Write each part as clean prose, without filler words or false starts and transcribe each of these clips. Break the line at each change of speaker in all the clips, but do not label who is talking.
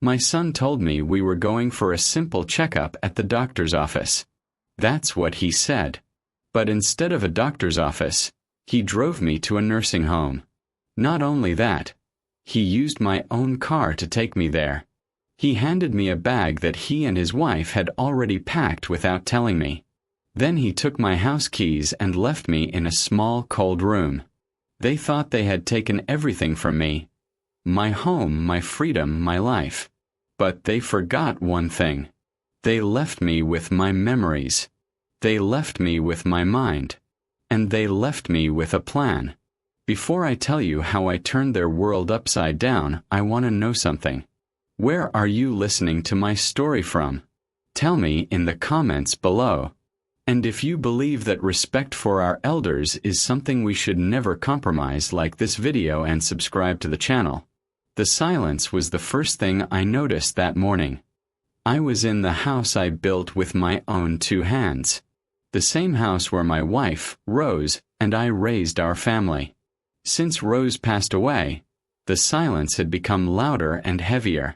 My son told me we were going for a simple checkup at the doctor's office. That's what he said. But instead of a doctor's office, he drove me to a nursing home. Not only that, he used my own car to take me there. He handed me a bag that he and his wife had already packed without telling me. Then he took my house keys and left me in a small, cold room. They thought they had taken everything from me. My home, my freedom, my life. But they forgot one thing. They left me with my memories. They left me with my mind. And they left me with a plan. Before I tell you how I turned their world upside down, I want to know something. Where are you listening to my story from? Tell me in the comments below. And if you believe that respect for our elders is something we should never compromise, like this video and subscribe to the channel. The silence was the first thing I noticed that morning. I was in the house I built with my own 2 hands. The same house where my wife, Rose, and I raised our family. Since Rose passed away, the silence had become louder and heavier.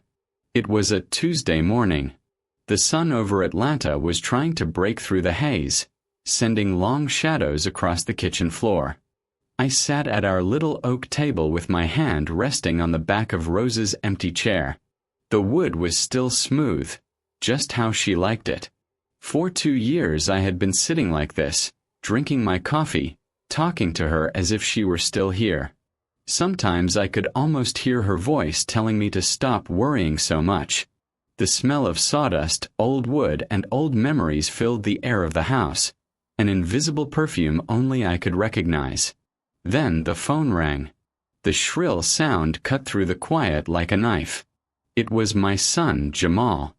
It was a Tuesday morning. The sun over Atlanta was trying to break through the haze, sending long shadows across the kitchen floor. I sat at our little oak table with my hand resting on the back of Rose's empty chair. The wood was still smooth, just how she liked it. For 2 years I had been sitting like this, drinking my coffee, talking to her as if she were still here. Sometimes I could almost hear her voice telling me to stop worrying so much. The smell of sawdust, old wood, and old memories filled the air of the house, an invisible perfume only I could recognize. Then the phone rang. The shrill sound cut through the quiet like a knife. It was my son, Jamal.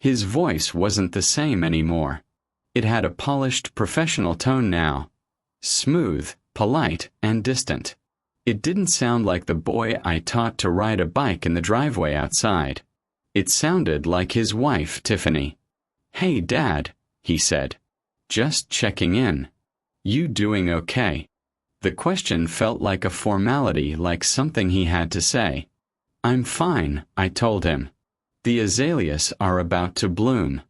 His voice wasn't the same anymore. It had a polished, professional tone now. Smooth, polite, and distant. It didn't sound like the boy I taught to ride a bike in the driveway outside. It sounded like his wife, Tiffany. "Hey, Dad," he said. "Just checking in. You doing okay?" The question felt like a formality, like something he had to say. "I'm fine," I told him. "The azaleas are about to bloom."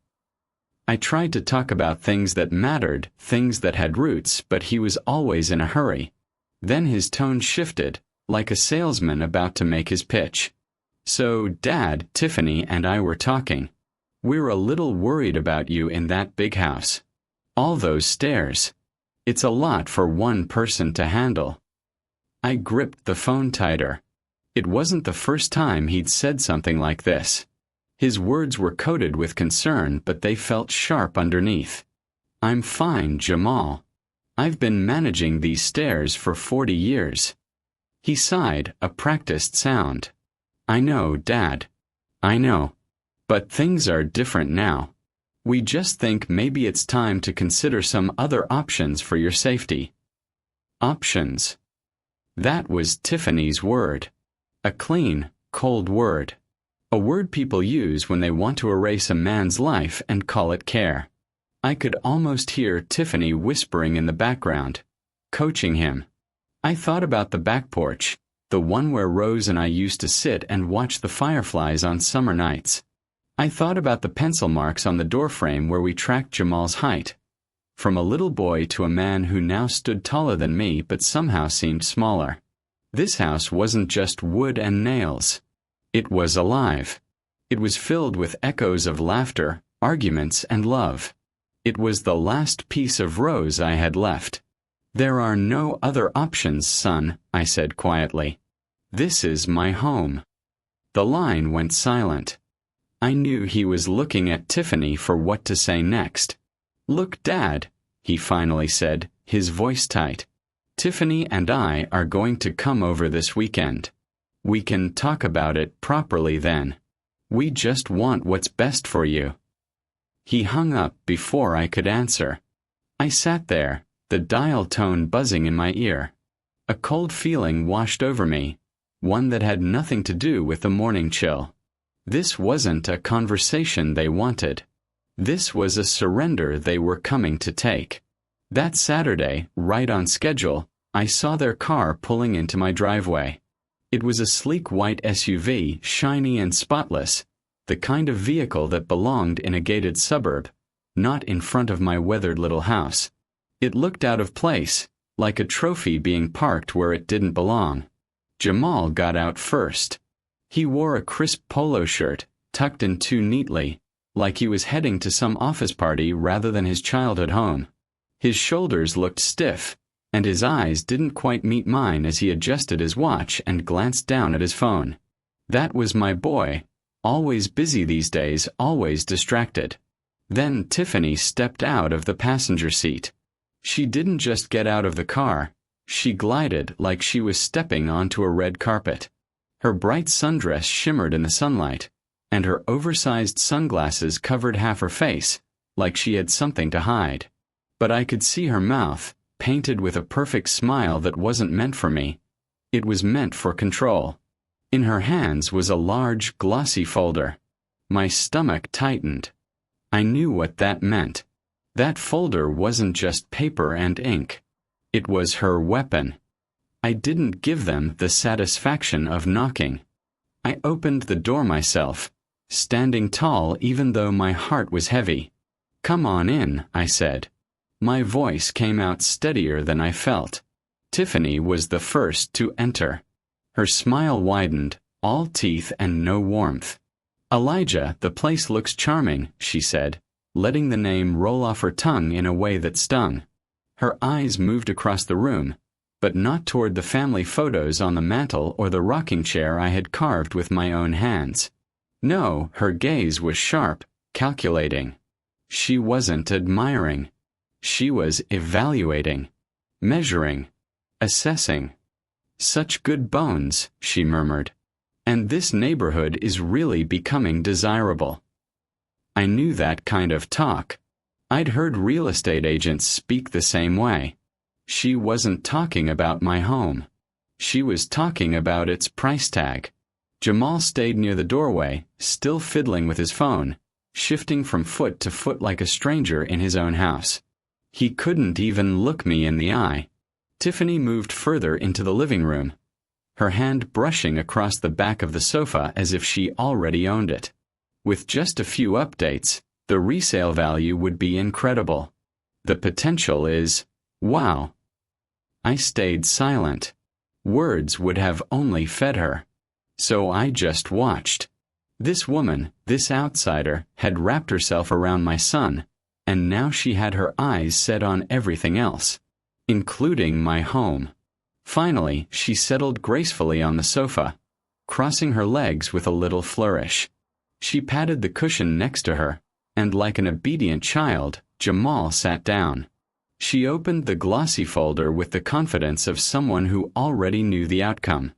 I tried to talk about things that mattered, things that had roots, but he was always in a hurry. Then his tone shifted, like a salesman about to make his pitch. "So, Dad, Tiffany and I were talking. We're a little worried about you in that big house. All those stairs. It's a lot for one person to handle." I gripped the phone tighter. It wasn't the first time he'd said something like this. His words were coated with concern, but they felt sharp underneath. "I'm fine, Jamal. I've been managing these stairs for 40 years. He sighed, a practiced sound. "I know, Dad. I know. But things are different now. We just think maybe it's time to consider some other options for your safety." Options. That was Tiffany's word. A clean, cold word. A word people use when they want to erase a man's life and call it care. I could almost hear Tiffany whispering in the background, coaching him. I thought about the back porch, the one where Rose and I used to sit and watch the fireflies on summer nights. I thought about the pencil marks on the doorframe where we tracked Jamal's height. From a little boy to a man who now stood taller than me but somehow seemed smaller. This house wasn't just wood and nails. It was alive. It was filled with echoes of laughter, arguments, and love. It was the last piece of Rose I had left. "There are no other options, son," I said quietly. "This is my home." The line went silent. I knew he was looking at Tiffany for what to say next. "Look, Dad," he finally said, his voice tight. "Tiffany and I are going to come over this weekend. We can talk about it properly then. We just want what's best for you." He hung up before I could answer. I sat there, the dial tone buzzing in my ear. A cold feeling washed over me, one that had nothing to do with the morning chill. This wasn't a conversation they wanted. This was a surrender they were coming to take. That Saturday, right on schedule, I saw their car pulling into my driveway. It was a sleek white SUV, shiny and spotless, the kind of vehicle that belonged in a gated suburb, not in front of my weathered little house. It looked out of place, like a trophy being parked where it didn't belong. Jamal got out first. He wore a crisp polo shirt, tucked in too neatly, like he was heading to some office party rather than his childhood home. His shoulders looked stiff, and his eyes didn't quite meet mine as he adjusted his watch and glanced down at his phone. That was my boy, always busy these days, always distracted. Then Tiffany stepped out of the passenger seat. She didn't just get out of the car, she glided like she was stepping onto a red carpet. Her bright sundress shimmered in the sunlight, and her oversized sunglasses covered half her face, like she had something to hide. But I could see her mouth, painted with a perfect smile that wasn't meant for me. It was meant for control. In her hands was a large, glossy folder. My stomach tightened. I knew what that meant. That folder wasn't just paper and ink. It was her weapon. I didn't give them the satisfaction of knocking. I opened the door myself, standing tall even though my heart was heavy. "Come on in," I said. My voice came out steadier than I felt. Tiffany was the first to enter. Her smile widened, all teeth and no warmth. "Elijah, the place looks charming," she said, letting the name roll off her tongue in a way that stung. Her eyes moved across the room, but not toward the family photos on the mantel or the rocking chair I had carved with my own hands. No, her gaze was sharp, calculating. She wasn't admiring. She was evaluating, measuring, assessing. "Such good bones," she murmured. "And this neighborhood is really becoming desirable." I knew that kind of talk. I'd heard real estate agents speak the same way. She wasn't talking about my home. She was talking about its price tag. Jamal stayed near the doorway, still fiddling with his phone, shifting from foot to foot like a stranger in his own house. He couldn't even look me in the eye. Tiffany moved further into the living room, her hand brushing across the back of the sofa as if she already owned it. With just a few updates, the resale value would be incredible. The potential is, wow. I stayed silent. Words would have only fed her. So I just watched. This woman, this outsider, had wrapped herself around my son, and now she had her eyes set on everything else, including my home. Finally, she settled gracefully on the sofa, crossing her legs with a little flourish. She patted the cushion next to her, and like an obedient child, Jamal sat down. She opened the glossy folder with the confidence of someone who already knew the outcome.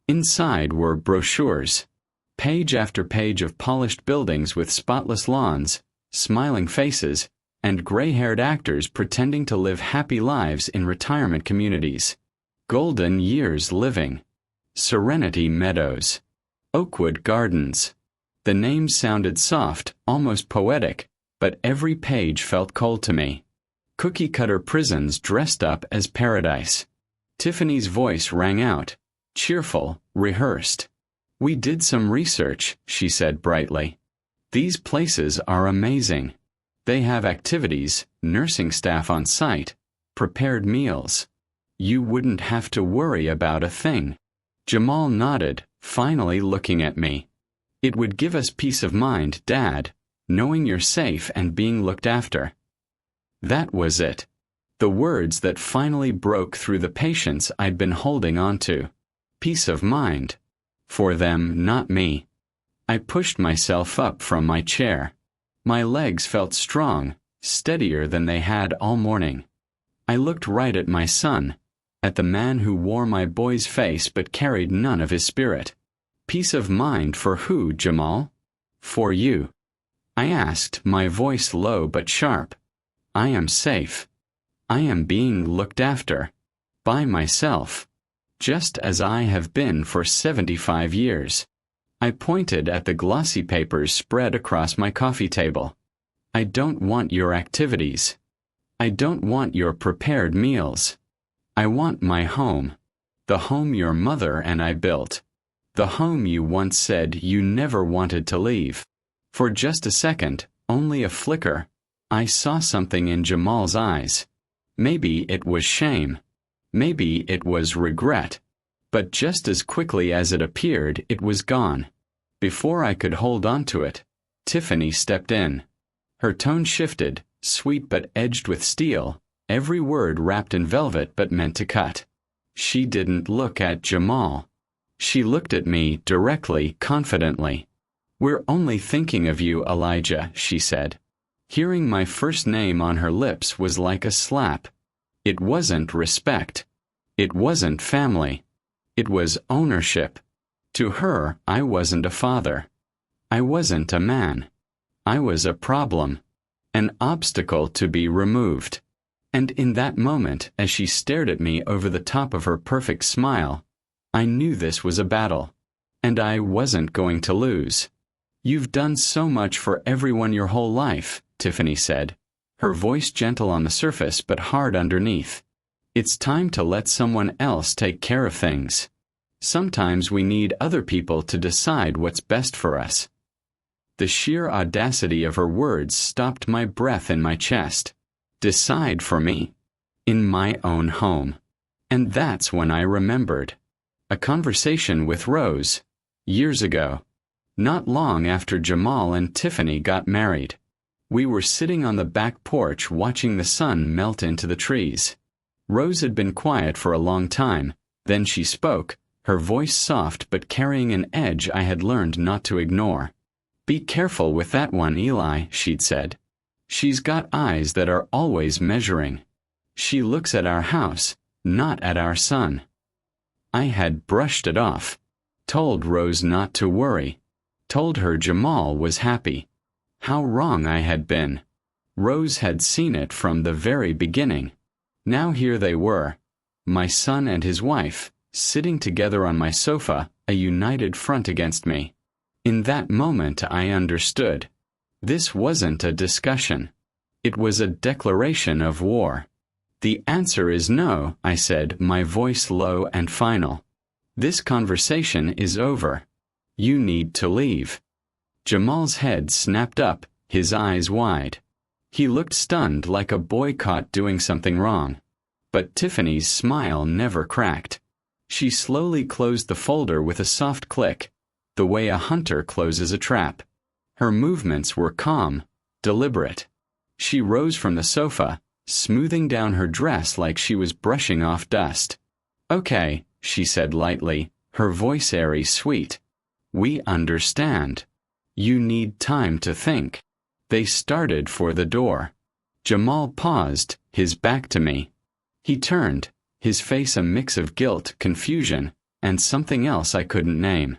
Inside were brochures, page after page of polished buildings with spotless lawns, smiling faces, and gray-haired actors pretending to live happy lives in retirement communities. Golden Years Living, Serenity Meadows, Oakwood Gardens. The names sounded soft, almost poetic, but every page felt cold to me. Cookie-cutter prisons dressed up as paradise. Tiffany's voice rang out, cheerful, rehearsed. "We did some research," she said brightly. "These places are amazing. They have activities, nursing staff on site, prepared meals. You wouldn't have to worry about a thing." Jamal nodded, finally looking at me. "It would give us peace of mind, Dad, knowing you're safe and being looked after." That was it. The words that finally broke through the patience I'd been holding on to. Peace of mind. For them, not me. I pushed myself up from my chair. My legs felt strong, steadier than they had all morning. I looked right at my son, at the man who wore my boy's face but carried none of his spirit. "Peace of mind for who, Jamal?" "For you." I asked, my voice low but sharp. "I am safe. I am being looked after. By myself. Just as I have been for 75 years. I pointed at the glossy papers spread across my coffee table. "I don't want your activities. I don't want your prepared meals. I want my home. The home your mother and I built. The home you once said you never wanted to leave." For just a second, only a flicker, I saw something in Jamal's eyes. Maybe it was shame. Maybe it was regret. But just as quickly as it appeared, it was gone. Before I could hold on to it, Tiffany stepped in. Her tone shifted, sweet but edged with steel, every word wrapped in velvet but meant to cut. She didn't look at Jamal. She looked at me directly, confidently. "We're only thinking of you, Elijah," she said. Hearing my first name on her lips was like a slap. It wasn't respect. It wasn't family. It was ownership. To her, I wasn't a father. I wasn't a man. I was a problem. An obstacle to be removed. And in that moment, as she stared at me over the top of her perfect smile, I knew this was a battle. And I wasn't going to lose. "You've done so much for everyone your whole life," Tiffany said, her voice gentle on the surface but hard underneath. "It's time to let someone else take care of things. Sometimes we need other people to decide what's best for us." The sheer audacity of her words stopped my breath in my chest. Decide for me. In my own home. And that's when I remembered. A conversation with Rose. Years ago. Not long after Jamal and Tiffany got married. We were sitting on the back porch watching the sun melt into the trees. Rose had been quiet for a long time, then she spoke, her voice soft but carrying an edge I had learned not to ignore. "Be careful with that one, Eli," she'd said. "She's got eyes that are always measuring. She looks at our house, not at our son." I had brushed it off. Told Rose not to worry. Told her Jamal was happy. How wrong I had been. Rose had seen it from the very beginning. Now here they were, my son and his wife, sitting together on my sofa, a united front against me. In that moment I understood. This wasn't a discussion. It was a declaration of war. "The answer is no," I said, my voice low and final. "This conversation is over. You need to leave." Jamal's head snapped up, his eyes wide. He looked stunned like a boy caught doing something wrong. But Tiffany's smile never cracked. She slowly closed the folder with a soft click, the way a hunter closes a trap. Her movements were calm, deliberate. She rose from the sofa, smoothing down her dress like she was brushing off dust. "Okay," she said lightly, her voice airy sweet. "We understand. You need time to think." They started for the door. Jamal paused, his back to me. He turned, his face a mix of guilt, confusion, and something else I couldn't name.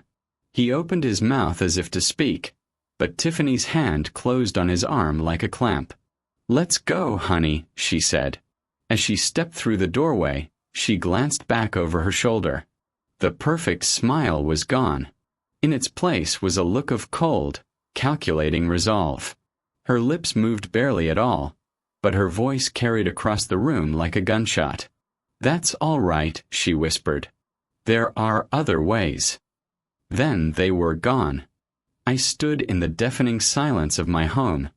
He opened his mouth as if to speak, but Tiffany's hand closed on his arm like a clamp. "Let's go, honey," she said. As she stepped through the doorway, she glanced back over her shoulder. The perfect smile was gone. In its place was a look of cold, calculating resolve. Her lips moved barely at all, but her voice carried across the room like a gunshot. "That's all right," she whispered. "There are other ways." Then they were gone. I stood in the deafening silence of my home,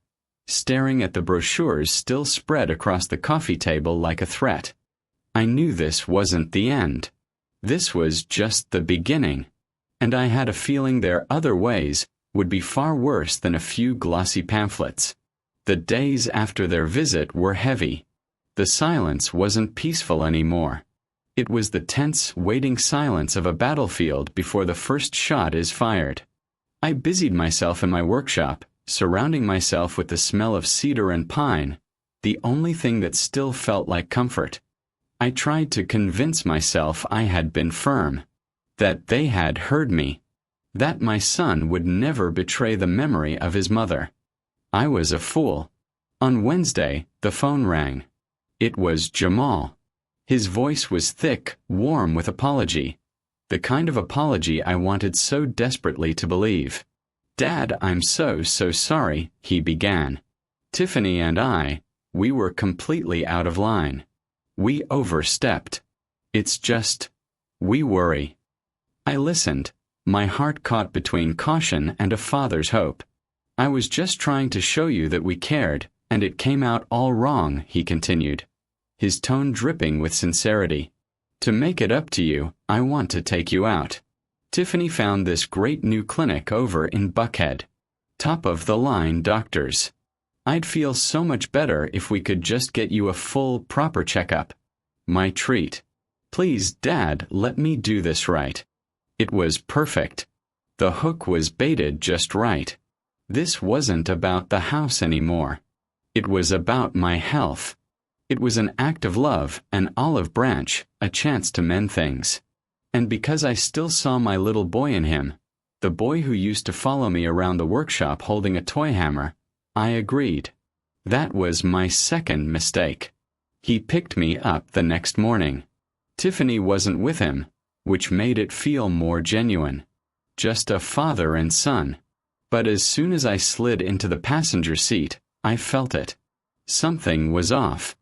staring at the brochures still spread across the coffee table like a threat. I knew this wasn't the end. This was just the beginning. And I had a feeling their other ways would be far worse than a few glossy pamphlets. The days after their visit were heavy. The silence wasn't peaceful anymore. It was the tense, waiting silence of a battlefield before the first shot is fired. I busied myself in my workshop, surrounding myself with the smell of cedar and pine, the only thing that still felt like comfort. I tried to convince myself I had been firm. That they had heard me. That my son would never betray the memory of his mother. I was a fool. On Wednesday, the phone rang. It was Jamal. His voice was thick, warm with apology. The kind of apology I wanted so desperately to believe. "Dad, I'm so sorry," he began. "Tiffany and we were completely out of line. We overstepped. It's just, we worry." I listened, my heart caught between caution and a father's hope. I was just trying to show you that we cared, and it came out all wrong, he continued, his tone dripping with sincerity. To make it up to you, I want to take you out. Tiffany found this great new clinic over in Buckhead. Top-of-the-line doctors. I'd feel so much better if we could just get you a full, proper checkup. My treat. Please, Dad, let me do this right. It was perfect. The hook was baited just right. This wasn't about the house anymore. It was about my health. It was an act of love, an olive branch, a chance to mend things. And because I still saw my little boy in him, the boy who used to follow me around the workshop holding a toy hammer, I agreed. That was my second mistake. He picked me up the next morning. Tiffany wasn't with him, which made it feel more genuine. Just a father and son. But as soon as I slid into the passenger seat, I felt it. Something was off.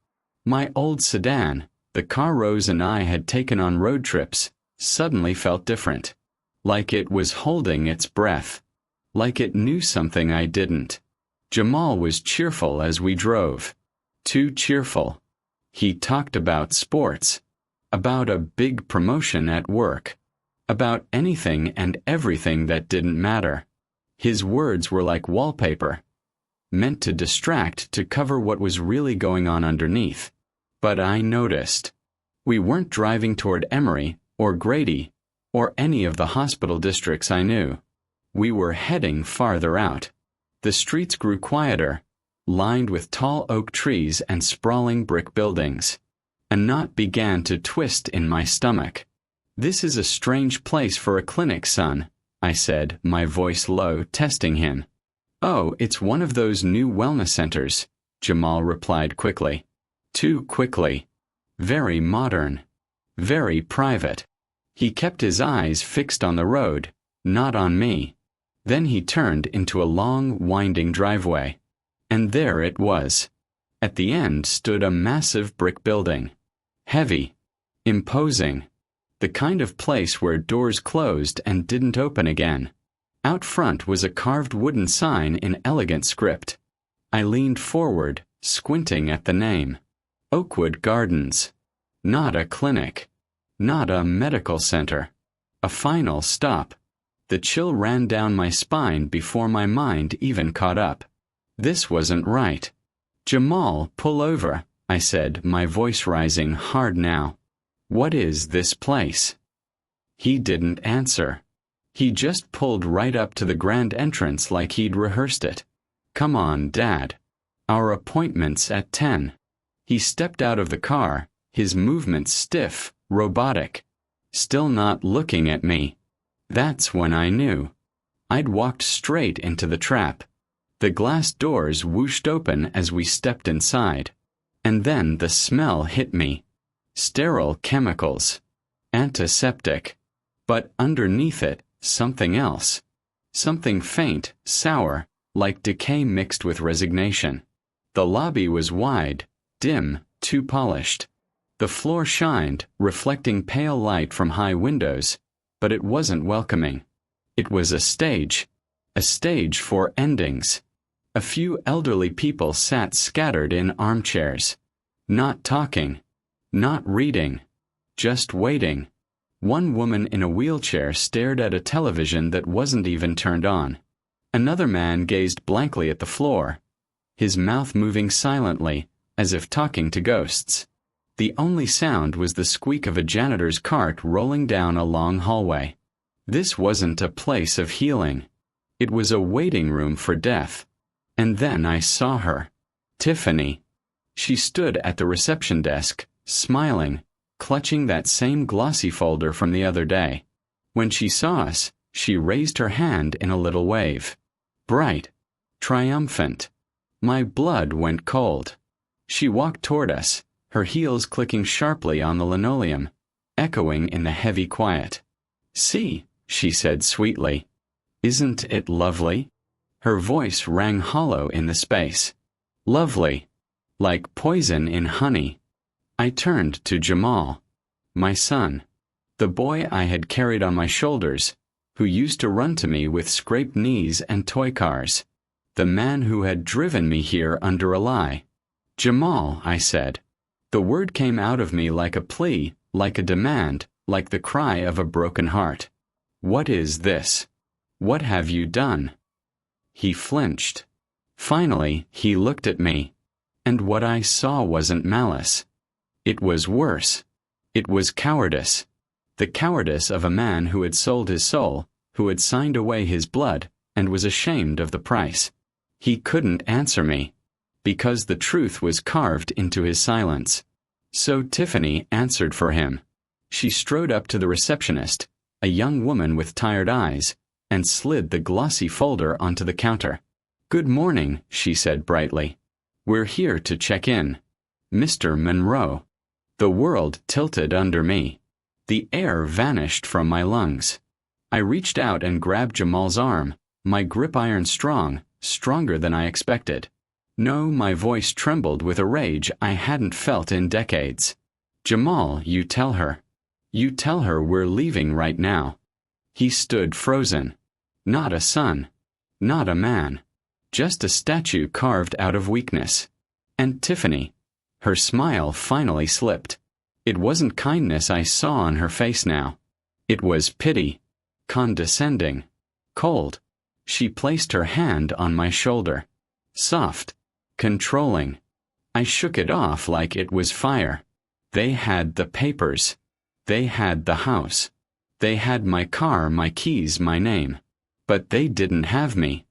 My old sedan, the car Rose and I had taken on road trips, suddenly felt different. Like it was holding its breath. Like it knew something I didn't. Jamal was cheerful as we drove. Too cheerful. He talked about sports. About a big promotion at work. About anything and everything that didn't matter. His words were like wallpaper. Meant to distract, to cover what was really going on underneath. But I noticed. We weren't driving toward Emory, or Grady, or any of the hospital districts I knew. We were heading farther out. The streets grew quieter, lined with tall oak trees and sprawling brick buildings. A knot began to twist in my stomach. This is a strange place for a clinic, son, I said, my voice low, testing him. Oh, it's one of those new wellness centers, Jamal replied quickly. Too quickly. Very modern. Very private. He kept his eyes fixed on the road, not on me. Then he turned into a long, winding driveway. And there it was. At the end stood a massive brick building. Heavy. Imposing. The kind of place where doors closed and didn't open again. Out front was a carved wooden sign in elegant script. I leaned forward, squinting at the name. Oakwood Gardens. Not a clinic. Not a medical center. A final stop. The chill ran down my spine before my mind even caught up. This wasn't right. Jamal, pull over, I said, my voice rising hard now. What is this place? He didn't answer. He just pulled right up to the grand entrance like he'd rehearsed it. Come on, Dad. Our appointment's at 10. He stepped out of the car, his movements stiff, robotic. Still not looking at me. That's when I knew. I'd walked straight into the trap. The glass doors whooshed open as we stepped inside. And then the smell hit me. Sterile chemicals. Antiseptic. But underneath it, something else. Something faint, sour, like decay mixed with resignation. The lobby was wide, dim, too polished. The floor shined, reflecting pale light from high windows, but it wasn't welcoming. It was a stage for endings. A few elderly people sat scattered in armchairs. Not talking. Not reading. Just waiting. One woman in a wheelchair stared at a television that wasn't even turned on. Another man gazed blankly at the floor, his mouth moving silently, as if talking to ghosts. The only sound was the squeak of a janitor's cart rolling down a long hallway. This wasn't a place of healing. It was a waiting room for death. And then I saw her. Tiffany. She stood at the reception desk, smiling, clutching that same glossy folder from the other day. When she saw us, she raised her hand in a little wave. Bright. Triumphant. My blood went cold. She walked toward us, her heels clicking sharply on the linoleum, echoing in the heavy quiet. See, she said sweetly. Isn't it lovely? Her voice rang hollow in the space. Lovely. Like poison in honey. I turned to Jamal. My son. The boy I had carried on my shoulders, who used to run to me with scraped knees and toy cars. The man who had driven me here under a lie. Jamal, I said. The word came out of me like a plea, like a demand, like the cry of a broken heart. What is this? What have you done? He flinched. Finally, he looked at me. And what I saw wasn't malice. It was worse. It was cowardice. The cowardice of a man who had sold his soul, who had signed away his blood, and was ashamed of the price. He couldn't answer me, because the truth was carved into his silence. So Tiffany answered for him. She strode up to the receptionist, a young woman with tired eyes, and slid the glossy folder onto the counter. "Good morning," she said brightly. "We're here to check in. Mr. Monroe." The world tilted under me. The air vanished from my lungs. I reached out and grabbed Jamal's arm, my grip iron strong, stronger than I expected. No, my voice trembled with a rage I hadn't felt in decades. "Jamal, you tell her. You tell her we're leaving right now." He stood frozen. Not a son. Not a man. Just a statue carved out of weakness. And Tiffany. Her smile finally slipped. It wasn't kindness I saw on her face now. It was pity. Condescending. Cold. She placed her hand on my shoulder. Soft. Controlling. I shook it off like it was fire. They had the papers. They had the house. They had my car, my keys, my name. But they didn't have me.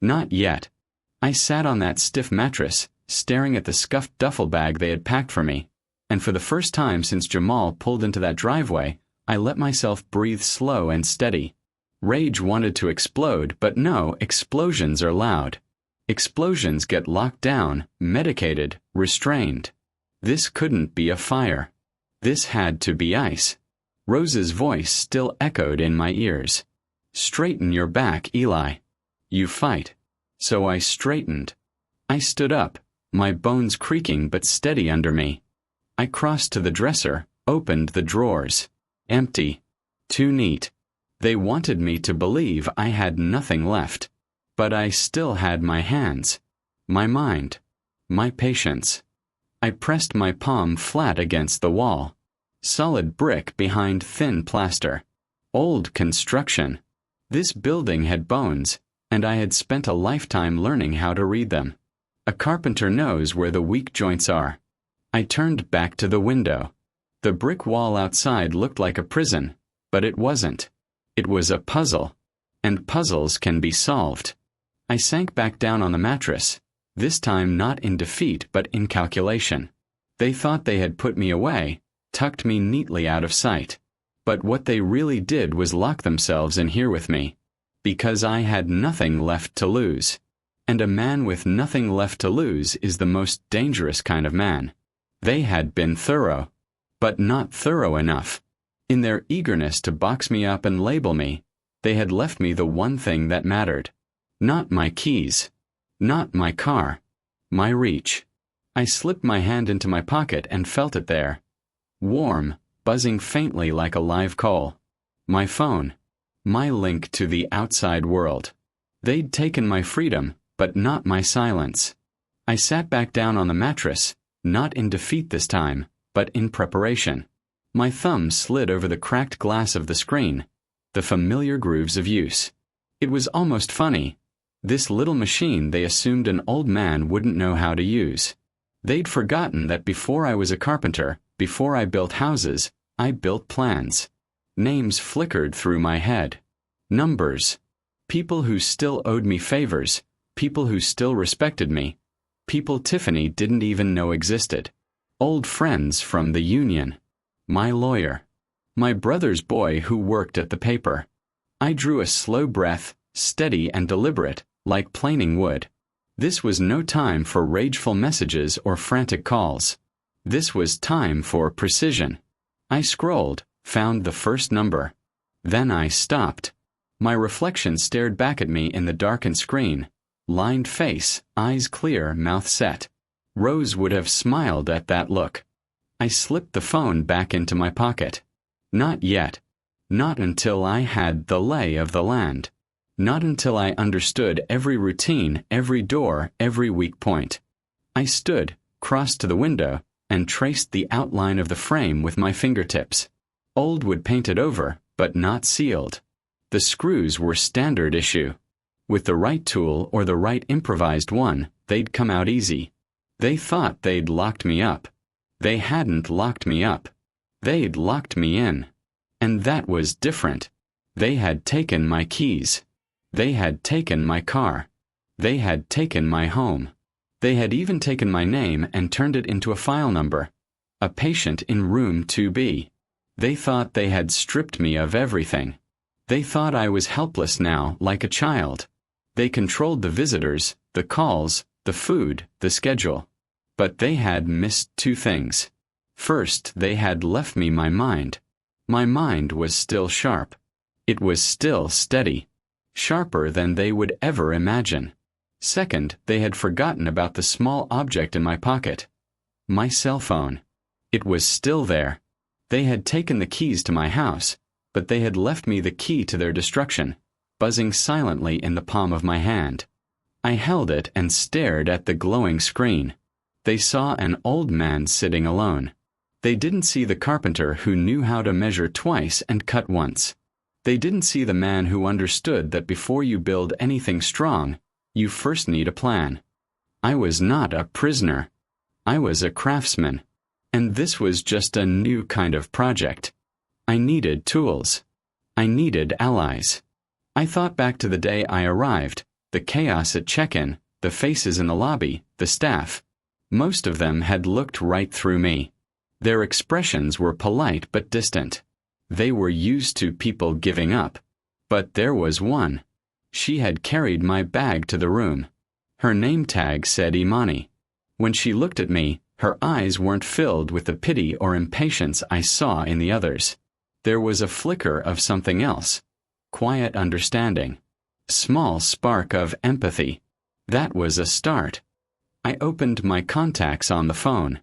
Not yet. I sat on that stiff mattress, staring at the scuffed duffel bag they had packed for me, and for the first time since Jamal pulled into that driveway, I let myself breathe slow and steady. Rage wanted to explode, but no, explosions are loud. Explosions get locked down, medicated, restrained. This couldn't be a fire. This had to be ice. Rose's voice still echoed in my ears. "Straighten your back, Eli. You fight." So I straightened. I stood up, my bones creaking but steady under me. I crossed to the dresser, opened the drawers. Empty. Too neat. They wanted me to believe I had nothing left. But I still had my hands, my mind, my patience. I pressed my palm flat against the wall. Solid brick behind thin plaster. Old construction. This building had bones, and I had spent a lifetime learning how to read them. A carpenter knows where the weak joints are. I turned back to the window. The brick wall outside looked like a prison, but it wasn't. It was a puzzle, and puzzles can be solved. I sank back down on the mattress, this time not in defeat but in calculation. They thought they had put me away, tucked me neatly out of sight. But what they really did was lock themselves in here with me, because I had nothing left to lose. And a man with nothing left to lose is the most dangerous kind of man. They had been thorough, but not thorough enough. In their eagerness to box me up and label me, they had left me the one thing that mattered. Not my keys. Not my car. My reach. I slipped my hand into my pocket and felt it there. Warm, buzzing faintly like a live coal. My phone. My link to the outside world. They'd taken my freedom, but not my silence. I sat back down on the mattress, not in defeat this time, but in preparation. My thumb slid over the cracked glass of the screen, the familiar grooves of use. It was almost funny. This little machine they assumed an old man wouldn't know how to use. They'd forgotten that before I was a carpenter, before I built houses, I built plans. Names flickered through my head. Numbers. People who still owed me favors, people who still respected me, people Tiffany didn't even know existed. Old friends from the union. My lawyer. My brother's boy who worked at the paper. I drew a slow breath, steady and deliberate, like planing wood. This was no time for rageful messages or frantic calls. This was time for precision. I scrolled, found the first number. Then I stopped. My reflection stared back at me in the darkened screen. Lined face, eyes clear, mouth set. Rose would have smiled at that look. I slipped the phone back into my pocket. Not yet. Not until I had the lay of the land. Not until I understood every routine, every door, every weak point. I stood, crossed to the window, and traced the outline of the frame with my fingertips. Old wood painted over, but not sealed. The screws were standard issue. With the right tool or the right improvised one, they'd come out easy. They thought they'd locked me up. They hadn't locked me up. They'd locked me in. And that was different. They had taken my keys. They had taken my car. They had taken my home. They had even taken my name and turned it into a file number. A patient in room 2B. They thought they had stripped me of everything. They thought I was helpless now, like a child. They controlled the visitors, the calls, the food, the schedule. But they had missed two things. First, they had left me my mind. My mind was still sharp. It was still steady. Sharper than they would ever imagine. Second, they had forgotten about the small object in my pocket. My cell phone. It was still there. They had taken the keys to my house, but they had left me the key to their destruction, buzzing silently in the palm of my hand. I held it and stared at the glowing screen. They saw an old man sitting alone. They didn't see the carpenter who knew how to measure twice and cut once. They didn't see the man who understood that before you build anything strong, you first need a plan. I was not a prisoner. I was a craftsman. And this was just a new kind of project. I needed tools. I needed allies. I thought back to the day I arrived, the chaos at check-in, the faces in the lobby, the staff. Most of them had looked right through me. Their expressions were polite but distant. They were used to people giving up. But there was one. She had carried my bag to the room. Her name tag said Imani. When she looked at me, her eyes weren't filled with the pity or impatience I saw in the others. There was a flicker of something else. Quiet understanding. Small spark of empathy. That was a start. I opened my contacts on the phone.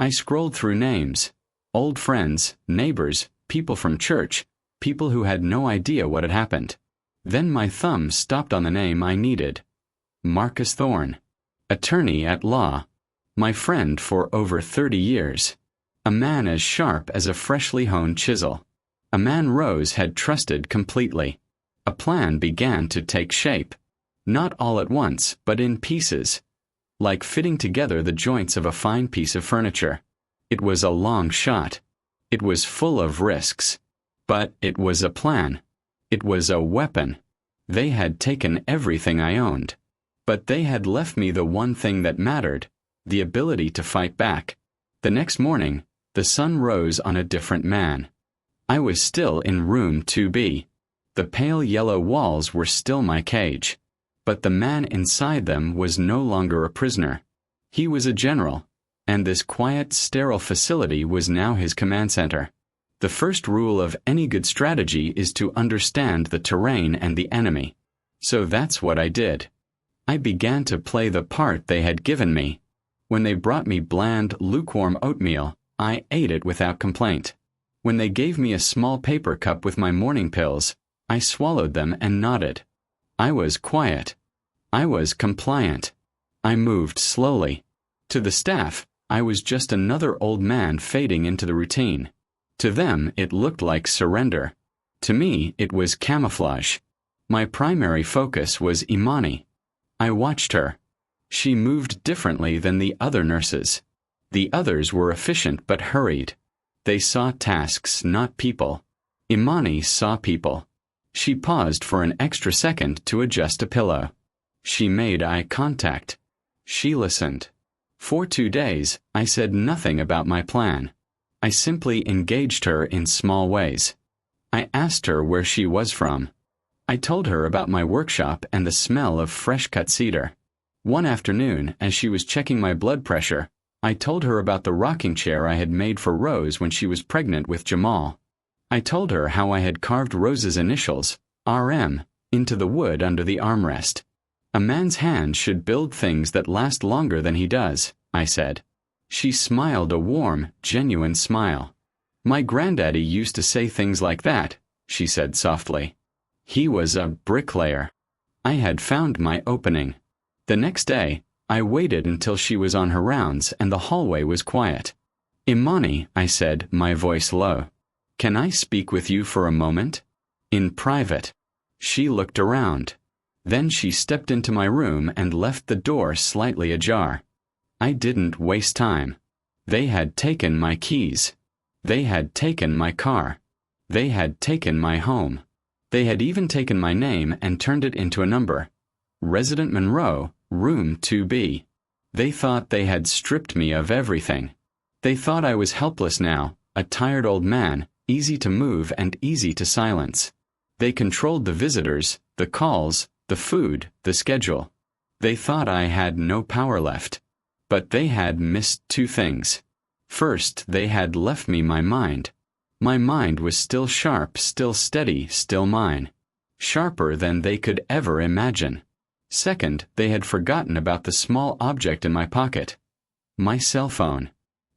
I scrolled through names. Old friends, neighbors, people from church, people who had no idea what had happened. Then my thumb stopped on the name I needed. Marcus Thorne. Attorney at law. My friend for over 30 years. A man as sharp as a freshly honed chisel. A man Rose had trusted completely. A plan began to take shape. Not all at once, but in pieces. Like fitting together the joints of a fine piece of furniture. It was a long shot. It was full of risks. But it was a plan. It was a weapon. They had taken everything I owned. But they had left me the one thing that mattered, the ability to fight back. The next morning, the sun rose on a different man. I was still in room 2B. The pale yellow walls were still my cage. But the man inside them was no longer a prisoner. He was a general, and this quiet, sterile facility was now his command center. The first rule of any good strategy is to understand the terrain and the enemy. So that's what I did. I began to play the part they had given me. When they brought me bland, lukewarm oatmeal, I ate it without complaint. When they gave me a small paper cup with my morning pills, I swallowed them and nodded. I was quiet. I was compliant. I moved slowly. To the staff, I was just another old man fading into the routine. To them, it looked like surrender. To me, it was camouflage. My primary focus was Imani. I watched her. She moved differently than the other nurses. The others were efficient but hurried. They saw tasks, not people. Imani saw people. She paused for an extra second to adjust a pillow. She made eye contact. She listened. For 2 days, I said nothing about my plan. I simply engaged her in small ways. I asked her where she was from. I told her about my workshop and the smell of fresh-cut cedar. One afternoon, as she was checking my blood pressure, I told her about the rocking chair I had made for Rose when she was pregnant with Jamal. I told her how I had carved Rose's initials, RM, into the wood under the armrest. A man's hand should build things that last longer than he does, I said. She smiled a warm, genuine smile. My granddaddy used to say things like that, she said softly. He was a bricklayer. I had found my opening. The next day, I waited until she was on her rounds and the hallway was quiet. "Imani," I said, my voice low. "Can I speak with you for a moment? In private." She looked around. Then she stepped into my room and left the door slightly ajar. I didn't waste time. They had taken my keys. They had taken my car. They had taken my home. They had even taken my name and turned it into a number. Resident Monroe, room 2B. They thought they had stripped me of everything. They thought I was helpless now, a tired old man, easy to move and easy to silence. They controlled the visitors, the calls, the food, the schedule. They thought I had no power left. But they had missed two things. First, they had left me my mind. My mind was still sharp, still steady, still mine. Sharper than they could ever imagine. Second, they had forgotten about the small object in my pocket. My cell phone.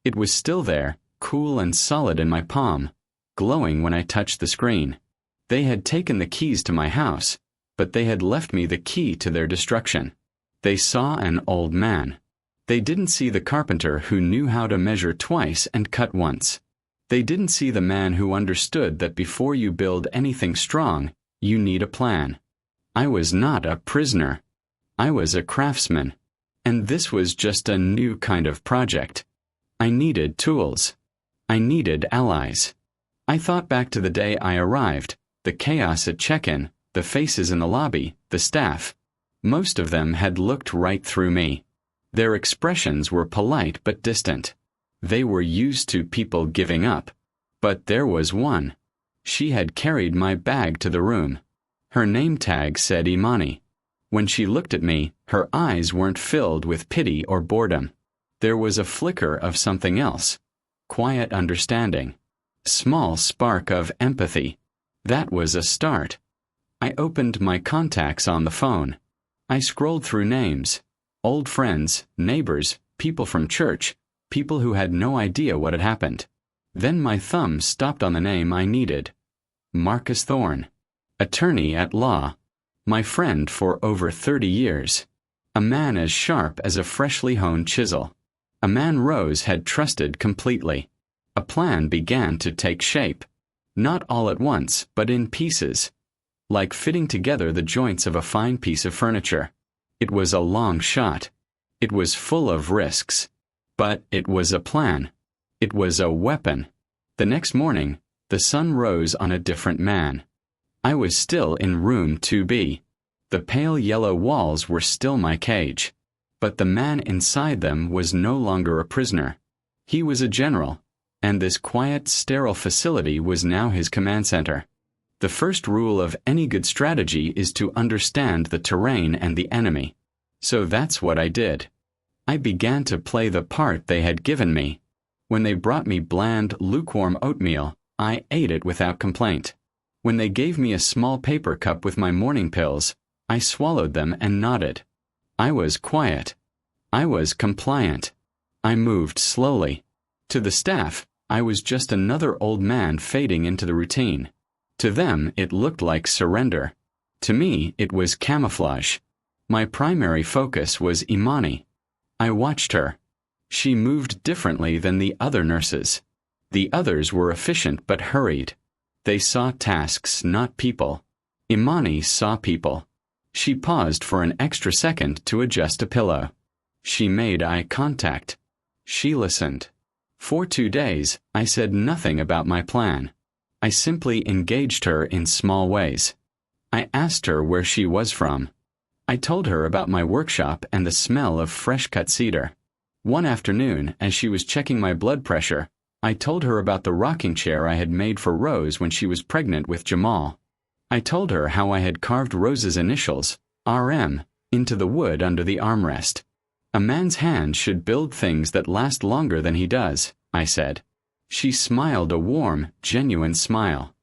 It was still there, cool and solid in my palm, glowing when I touched the screen. They had taken the keys to my house, but they had left me the key to their destruction. They saw an old man. They didn't see the carpenter who knew how to measure twice and cut once. They didn't see the man who understood that before you build anything strong, you need a plan. I was not a prisoner. I was a craftsman. And this was just a new kind of project. I needed tools. I needed allies. I thought back to the day I arrived, the chaos at check-in, the faces in the lobby, the staff. Most of them had looked right through me. Their expressions were polite but distant. They were used to people giving up. But there was one. She had carried my bag to the room. Her name tag said Imani. When she looked at me, her eyes weren't filled with pity or boredom. There was a flicker of something else. Quiet understanding. Small spark of empathy. That was a start. I opened my contacts on the phone. I scrolled through names. Old friends, neighbors, people from church, people who had no idea what had happened. Then my thumb stopped on the name I needed. Marcus Thorne. Attorney at law. My friend for over 30 years. A man as sharp as a freshly honed chisel. A man Rose had trusted completely. A plan began to take shape. Not all at once, but in pieces. Like fitting together the joints of a fine piece of furniture. It was a long shot. It was full of risks. But it was a plan. It was a weapon. The next morning, the sun rose on a different man. I was still in room 2B. The pale yellow walls were still my cage. But the man inside them was no longer a prisoner. He was a general, and this quiet, sterile facility was now his command center. The first rule of any good strategy is to understand the terrain and the enemy. So that's what I did. I began to play the part they had given me. When they brought me bland, lukewarm oatmeal, I ate it without complaint. When they gave me a small paper cup with my morning pills, I swallowed them and nodded. I was quiet. I was compliant. I moved slowly. To the staff, I was just another old man fading into the routine. To them, it looked like surrender. To me, it was camouflage. My primary focus was Imani. I watched her. She moved differently than the other nurses. The others were efficient but hurried. They saw tasks, not people. Imani saw people. She paused for an extra second to adjust a pillow. She made eye contact. She listened. For 2 days, I said nothing about my plan. I simply engaged her in small ways. I asked her where she was from. I told her about my workshop and the smell of fresh-cut cedar. One afternoon, as she was checking my blood pressure, I told her about the rocking chair I had made for Rose when she was pregnant with Jamal. I told her how I had carved Rose's initials, RM, into the wood under the armrest. A man's hand should build things that last longer than he does, I said. She smiled a warm, genuine smile.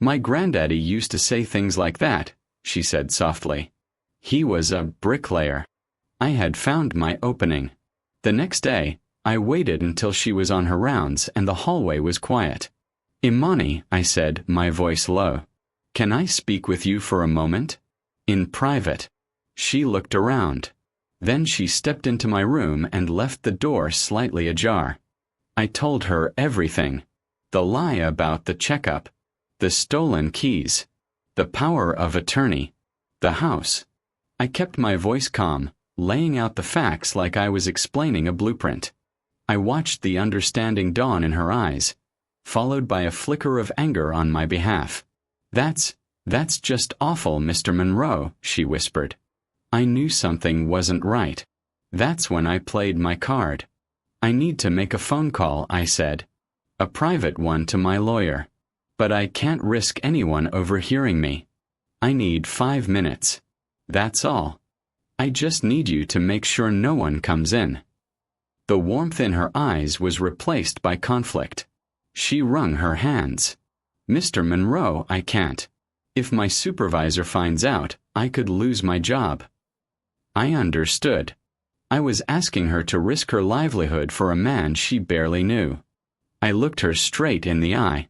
My granddaddy used to say things like that, she said softly. He was a bricklayer. I had found my opening. The next day, I waited until she was on her rounds and the hallway was quiet. Imani, I said, my voice low. Can I speak with you for a moment? In private. She looked around. Then she stepped into my room and left the door slightly ajar. I told her everything. The lie about the checkup, the stolen keys, the power of attorney, the house. I kept my voice calm, laying out the facts like I was explaining a blueprint. I watched the understanding dawn in her eyes, followed by a flicker of anger on my behalf. That's just awful, Mr. Monroe," she whispered. I knew something wasn't right. That's when I played my card. "I need to make a phone call," I said. "A private one to my lawyer. But I can't risk anyone overhearing me. I need 5 minutes. That's all. I just need you to make sure no one comes in." The warmth in her eyes was replaced by conflict. She wrung her hands. "Mr. Monroe, I can't. If my supervisor finds out, I could lose my job." I understood. I was asking her to risk her livelihood for a man she barely knew. I looked her straight in the eye.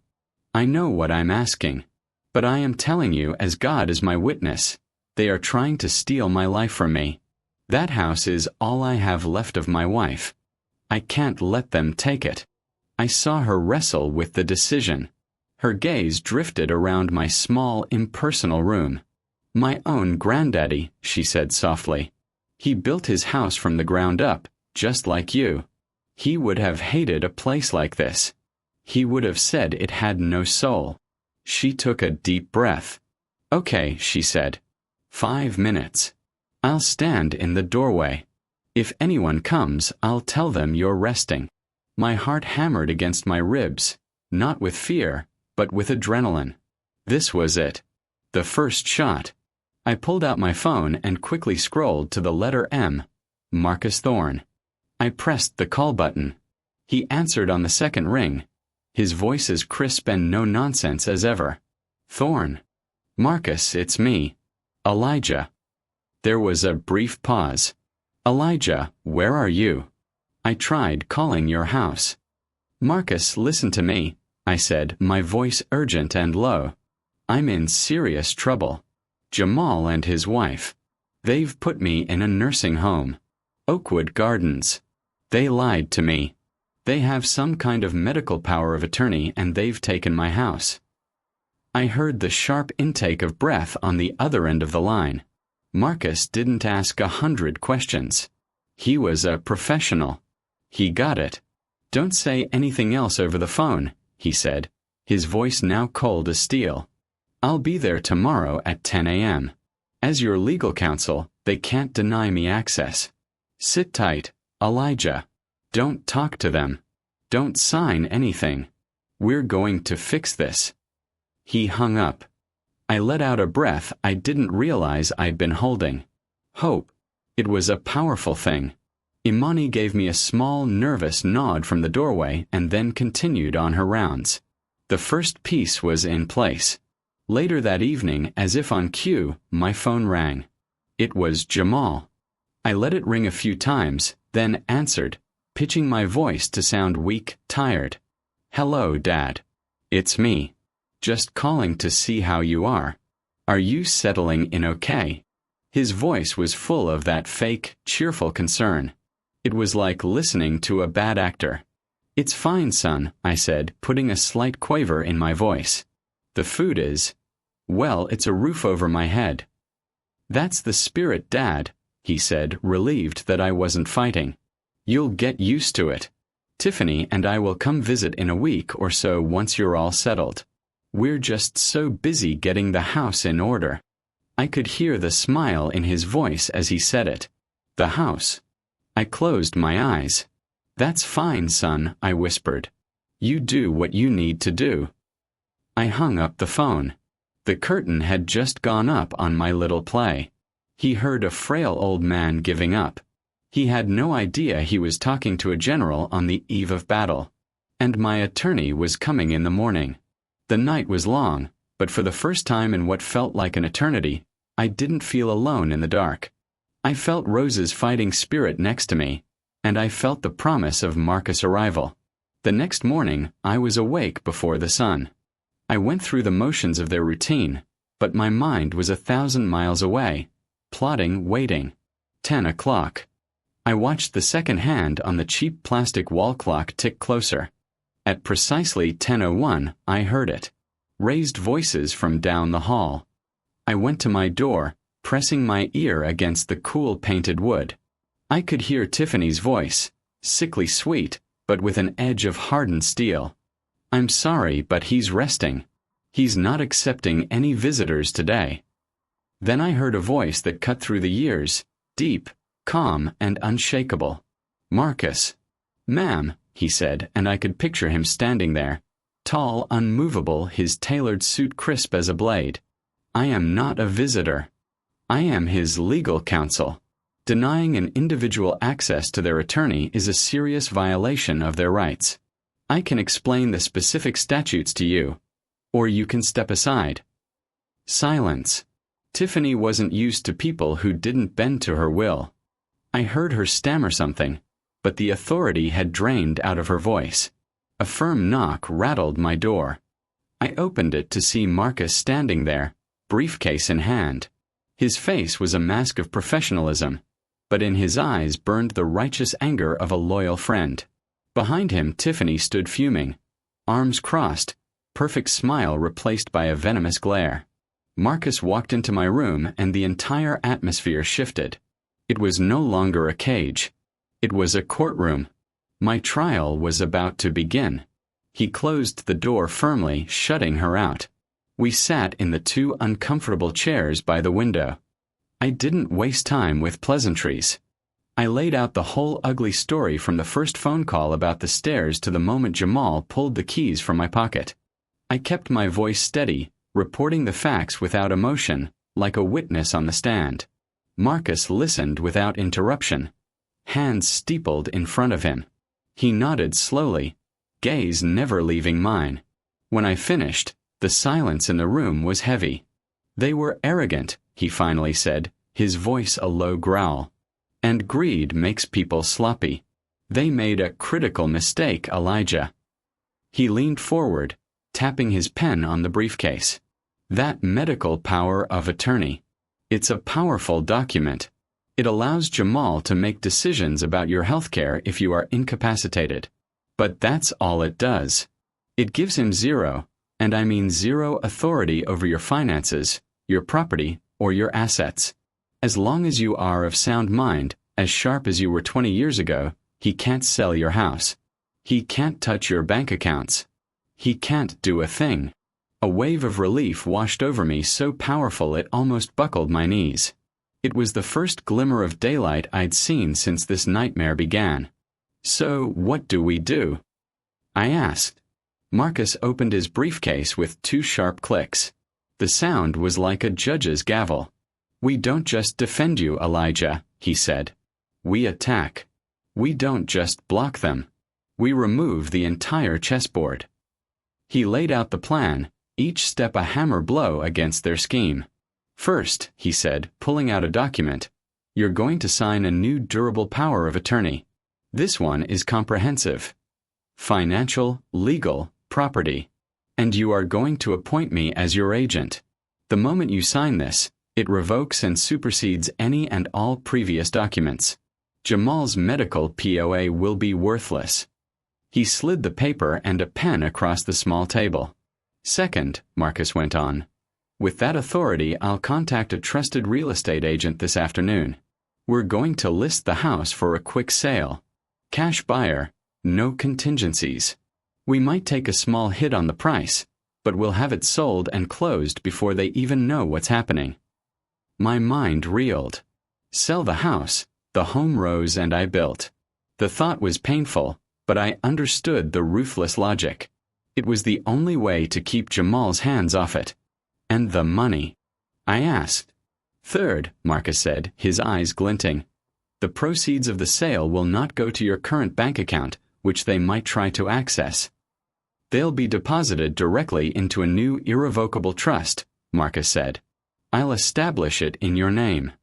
"I know what I'm asking. But I am telling you, as God is my witness, they are trying to steal my life from me. That house is all I have left of my wife. I can't let them take it." I saw her wrestle with the decision. Her gaze drifted around my small, impersonal room. "My own granddaddy," she said softly. "He built his house from the ground up, just like you. He would have hated a place like this. He would have said it had no soul." She took a deep breath. "Okay," she said. 5 minutes. I'll stand in the doorway. If anyone comes, I'll tell them you're resting." My heart hammered against my ribs, not with fear, but with adrenaline. This was it. The first shot. I pulled out my phone and quickly scrolled to the letter M, Marcus Thorne. I pressed the call button. He answered on the second ring, his voice as crisp and no-nonsense as ever. "Thorne." "Marcus, it's me. Elijah." There was a brief pause. "Elijah, where are you? I tried calling your house." "Marcus, listen to me," I said, my voice urgent and low. "I'm in serious trouble. Jamal and his wife. They've put me in a nursing home. Oakwood Gardens. They lied to me. They have some kind of medical power of attorney and they've taken my house." I heard the sharp intake of breath on the other end of the line. Marcus didn't ask 100 questions. He was a professional. He got it. "Don't say anything else over the phone," he said, his voice now cold as steel. "I'll be there tomorrow at 10 a.m. As your legal counsel, they can't deny me access. Sit tight, Elijah. Don't talk to them. Don't sign anything. We're going to fix this." He hung up. I let out a breath I didn't realize I'd been holding. Hope. It was a powerful thing. Imani gave me a small, nervous nod from the doorway and then continued on her rounds. The first piece was in place. Later that evening, as if on cue, my phone rang. It was Jamal. I let it ring a few times, then answered, pitching my voice to sound weak, tired. "Hello, Dad. It's me. Just calling to see how you are. Are you settling in okay?" His voice was full of that fake, cheerful concern. It was like listening to a bad actor. "It's fine, son," I said, putting a slight quaver in my voice. "The food is, well, it's a roof over my head." "That's the spirit, Dad," he said, relieved that I wasn't fighting. "You'll get used to it. Tiffany and I will come visit in a week or so once you're all settled. We're just so busy getting the house in order." I could hear the smile in his voice as he said it. The house. I closed my eyes. "That's fine, son," I whispered. "You do what you need to do." I hung up the phone. The curtain had just gone up on my little play. He heard a frail old man giving up. He had no idea he was talking to a general on the eve of battle. And my attorney was coming in the morning. The night was long, but for the first time in what felt like an eternity, I didn't feel alone in the dark. I felt Rose's fighting spirit next to me, and I felt the promise of Marcus' arrival. The next morning, I was awake before the sun. I went through the motions of their routine, but my mind was 1,000 miles away. plotting, waiting. 10 o'clock. I watched the second hand on the cheap plastic wall clock tick closer. At precisely 10:01, I heard it. Raised voices from down the hall. I went to my door, pressing my ear against the cool painted wood. I could hear Tiffany's voice, sickly sweet, but with an edge of hardened steel. "I'm sorry, but he's resting. He's not accepting any visitors today." Then I heard a voice that cut through the years, deep, calm, and unshakable. "Marcus." "Ma'am," he said, and I could picture him standing there, tall, unmovable, his tailored suit crisp as a blade. "I am not a visitor. I am his legal counsel. Denying an individual access to their attorney is a serious violation of their rights. I can explain the specific statutes to you, or you can step aside." Silence. Tiffany wasn't used to people who didn't bend to her will. I heard her stammer something, but the authority had drained out of her voice. A firm knock rattled my door. I opened it to see Marcus standing there, briefcase in hand. His face was a mask of professionalism, but in his eyes burned the righteous anger of a loyal friend. Behind him, Tiffany stood fuming, arms crossed, perfect smile replaced by a venomous glare. Marcus walked into my room and the entire atmosphere shifted. It was no longer a cage. It was a courtroom. My trial was about to begin. He closed the door firmly, shutting her out. We sat in the two uncomfortable chairs by the window. I didn't waste time with pleasantries. I laid out the whole ugly story from the first phone call about the stairs to the moment Jamal pulled the keys from my pocket. I kept my voice steady, reporting the facts without emotion, like a witness on the stand. Marcus listened without interruption, hands steepled in front of him. He nodded slowly, gaze never leaving mine. When I finished, the silence in the room was heavy. "They were arrogant," he finally said, his voice a low growl. "And greed makes people sloppy. They made a critical mistake, Elijah." He leaned forward, tapping his pen on the briefcase. "That medical power of attorney. It's a powerful document. It allows Jamal to make decisions about your healthcare if you are incapacitated. But that's all it does. It gives him zero, and I mean zero authority over your finances, your property, or your assets. As long as you are of sound mind, as sharp as you were 20 years ago, he can't sell your house. He can't touch your bank accounts. He can't do a thing." A wave of relief washed over me so powerful it almost buckled my knees. It was the first glimmer of daylight I'd seen since this nightmare began. "So, what do we do?" I asked. Marcus opened his briefcase with 2 sharp clicks. The sound was like a judge's gavel. "We don't just defend you, Elijah," he said. "We attack. We don't just block them. We remove the entire chessboard." He laid out the plan, each step a hammer blow against their scheme. "First," he said, pulling out a document, "you're going to sign a new durable power of attorney. This one is comprehensive. Financial, legal, property. And you are going to appoint me as your agent. The moment you sign this, it revokes and supersedes any and all previous documents. Jamal's medical POA will be worthless." He slid the paper and a pen across the small table. "Second," Marcus went on, "with that authority I'll contact a trusted real estate agent this afternoon. We're going to list the house for a quick sale. Cash buyer, no contingencies. We might take a small hit on the price, but we'll have it sold and closed before they even know what's happening." My mind reeled. Sell the house, the home Rose and I built. The thought was painful, but I understood the ruthless logic. It was the only way to keep Jamal's hands off it. And the money. I asked. "Third," Marcus said, his eyes glinting, "the proceeds of the sale will not go to your current bank account, which they might try to access. They'll be deposited directly into a new irrevocable trust," Marcus said. "I'll establish it in your name.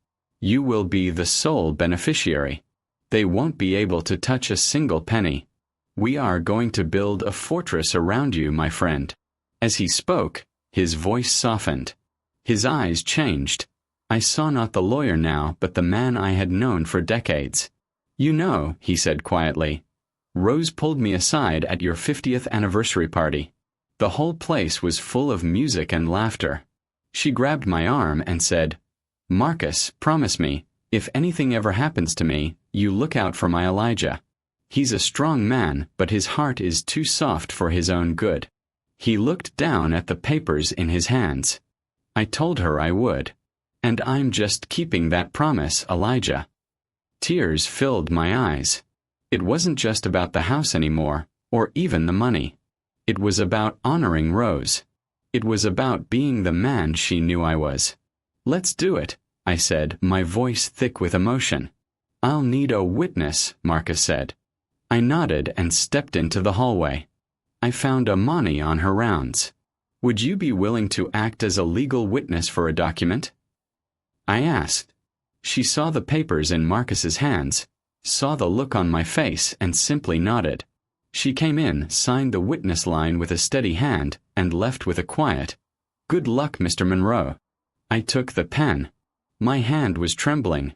You will be the sole beneficiary. They won't be able to touch a single penny. We are going to build a fortress around you, my friend." As he spoke, his voice softened. His eyes changed. I saw not the lawyer now but the man I had known for decades. "You know," he said quietly, "Rose pulled me aside at your 50th anniversary party. The whole place was full of music and laughter. She grabbed my arm and said, 'Marcus, promise me, if anything ever happens to me, you look out for my Elijah. He's a strong man, but his heart is too soft for his own good.'" He looked down at the papers in his hands. I told her I would. And I'm just keeping that promise, Elijah. Tears filled my eyes. It wasn't just about the house anymore, or even the money. It was about honoring Rose. It was about being the man she knew I was. "Let's do it," I said, my voice thick with emotion. "I'll need a witness," Marcus said. I nodded and stepped into the hallway. I found Amani on her rounds. "Would you be willing to act as a legal witness for a document?" I asked. She saw the papers in Marcus's hands, saw the look on my face, and simply nodded. She came in, signed the witness line with a steady hand, and left with a quiet, "Good luck, Mr. Monroe." I took the pen. My hand was trembling,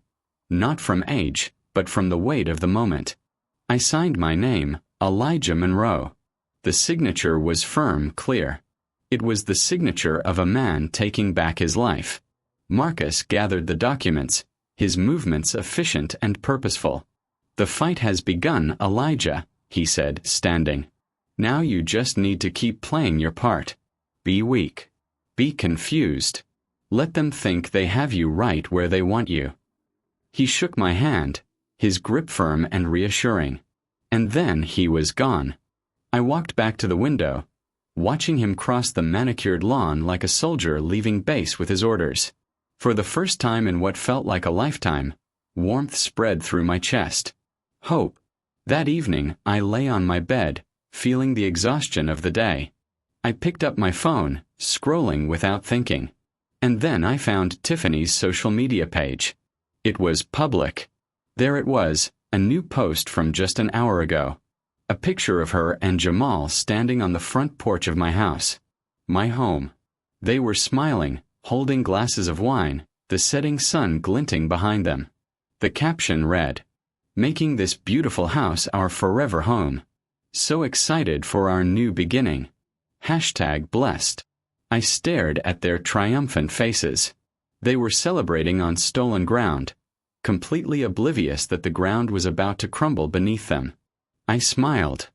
not from age, but from the weight of the moment. I signed my name, Elijah Monroe. The signature was firm, clear. It was the signature of a man taking back his life. Marcus gathered the documents, his movements efficient and purposeful. "The fight has begun, Elijah," he said, standing. "Now you just need to keep playing your part. Be weak. Be confused. Let them think they have you right where they want you." He shook my hand, his grip firm and reassuring. And then he was gone. I walked back to the window, watching him cross the manicured lawn like a soldier leaving base with his orders. For the first time in what felt like a lifetime, warmth spread through my chest. Hope. That evening, I lay on my bed, feeling the exhaustion of the day. I picked up my phone, scrolling without thinking. And then I found Tiffany's social media page. It was public. There it was, a new post from just an hour ago. A picture of her and Jamal standing on the front porch of my house. My home. They were smiling, holding glasses of wine, the setting sun glinting behind them. The caption read, "Making this beautiful house our forever home. So excited for our new beginning. #blessed. I stared at their triumphant faces. They were celebrating on stolen ground, completely oblivious that the ground was about to crumble beneath them. I smiled.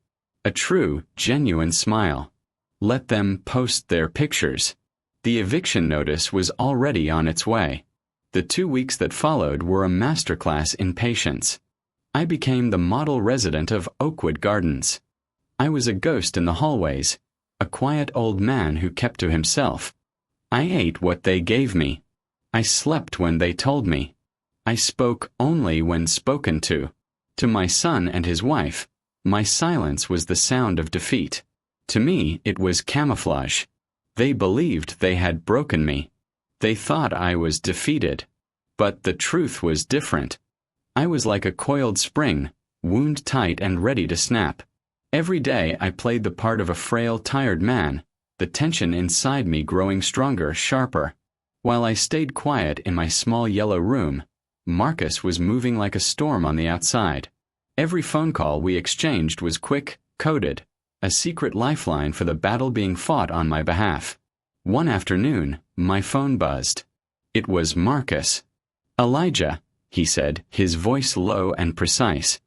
A true, genuine smile. Let them post their pictures. The eviction notice was already on its way. The 2 weeks that followed were a masterclass in patience. I became the model resident of Oakwood Gardens. I was a ghost in the hallways, a quiet old man who kept to himself. I ate what they gave me. I slept when they told me. I spoke only when spoken to. To my son and his wife, my silence was the sound of defeat. To me, it was camouflage. They believed they had broken me. They thought I was defeated. But the truth was different. I was like a coiled spring, wound tight and ready to snap. Every day I played the part of a frail, tired man, the tension inside me growing stronger, sharper. While I stayed quiet in my small yellow room, Marcus was moving like a storm on the outside. Every phone call we exchanged was quick, coded, a secret lifeline for the battle being fought on my behalf. One afternoon, my phone buzzed. It was Marcus. "Elijah," he said, his voice low and precise.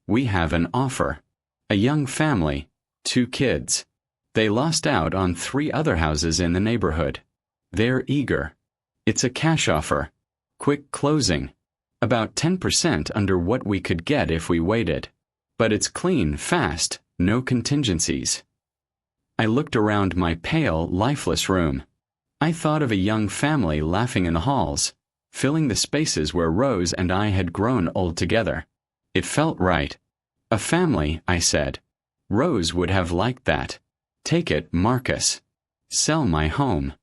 "We have an offer. A young family, 2 kids. They lost out on 3 other houses in the neighborhood. They're eager. It's a cash offer. Quick closing. About 10% under what we could get if we waited. But it's clean, fast, no contingencies." I looked around my pale, lifeless room. I thought of a young family laughing in the halls, filling the spaces where Rose and I had grown old together. It felt right. "A family," I said. "Rose would have liked that. Take it, Marcus. Sell my home."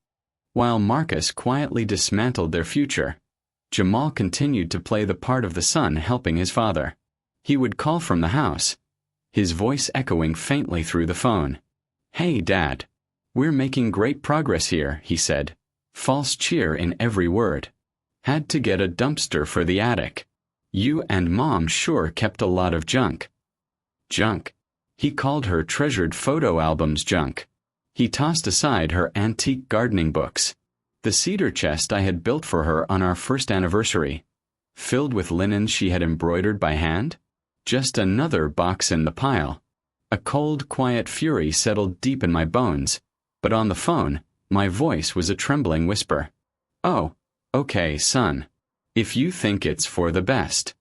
While Marcus quietly dismantled their future, Jamal continued to play the part of the son helping his father. He would call from the house, his voice echoing faintly through the phone. "Hey, Dad. We're making great progress here," he said, false cheer in every word. Had to get a dumpster for the attic. You and Mom sure kept a lot of junk. Junk. He called her treasured photo albums junk. He tossed aside her antique gardening books. The cedar chest I had built for her on our first anniversary. Filled with linens she had embroidered by hand? Just another box in the pile. A cold, quiet fury settled deep in my bones, but on the phone, my voice was a trembling whisper. "Oh, okay, son. If you think it's for the best."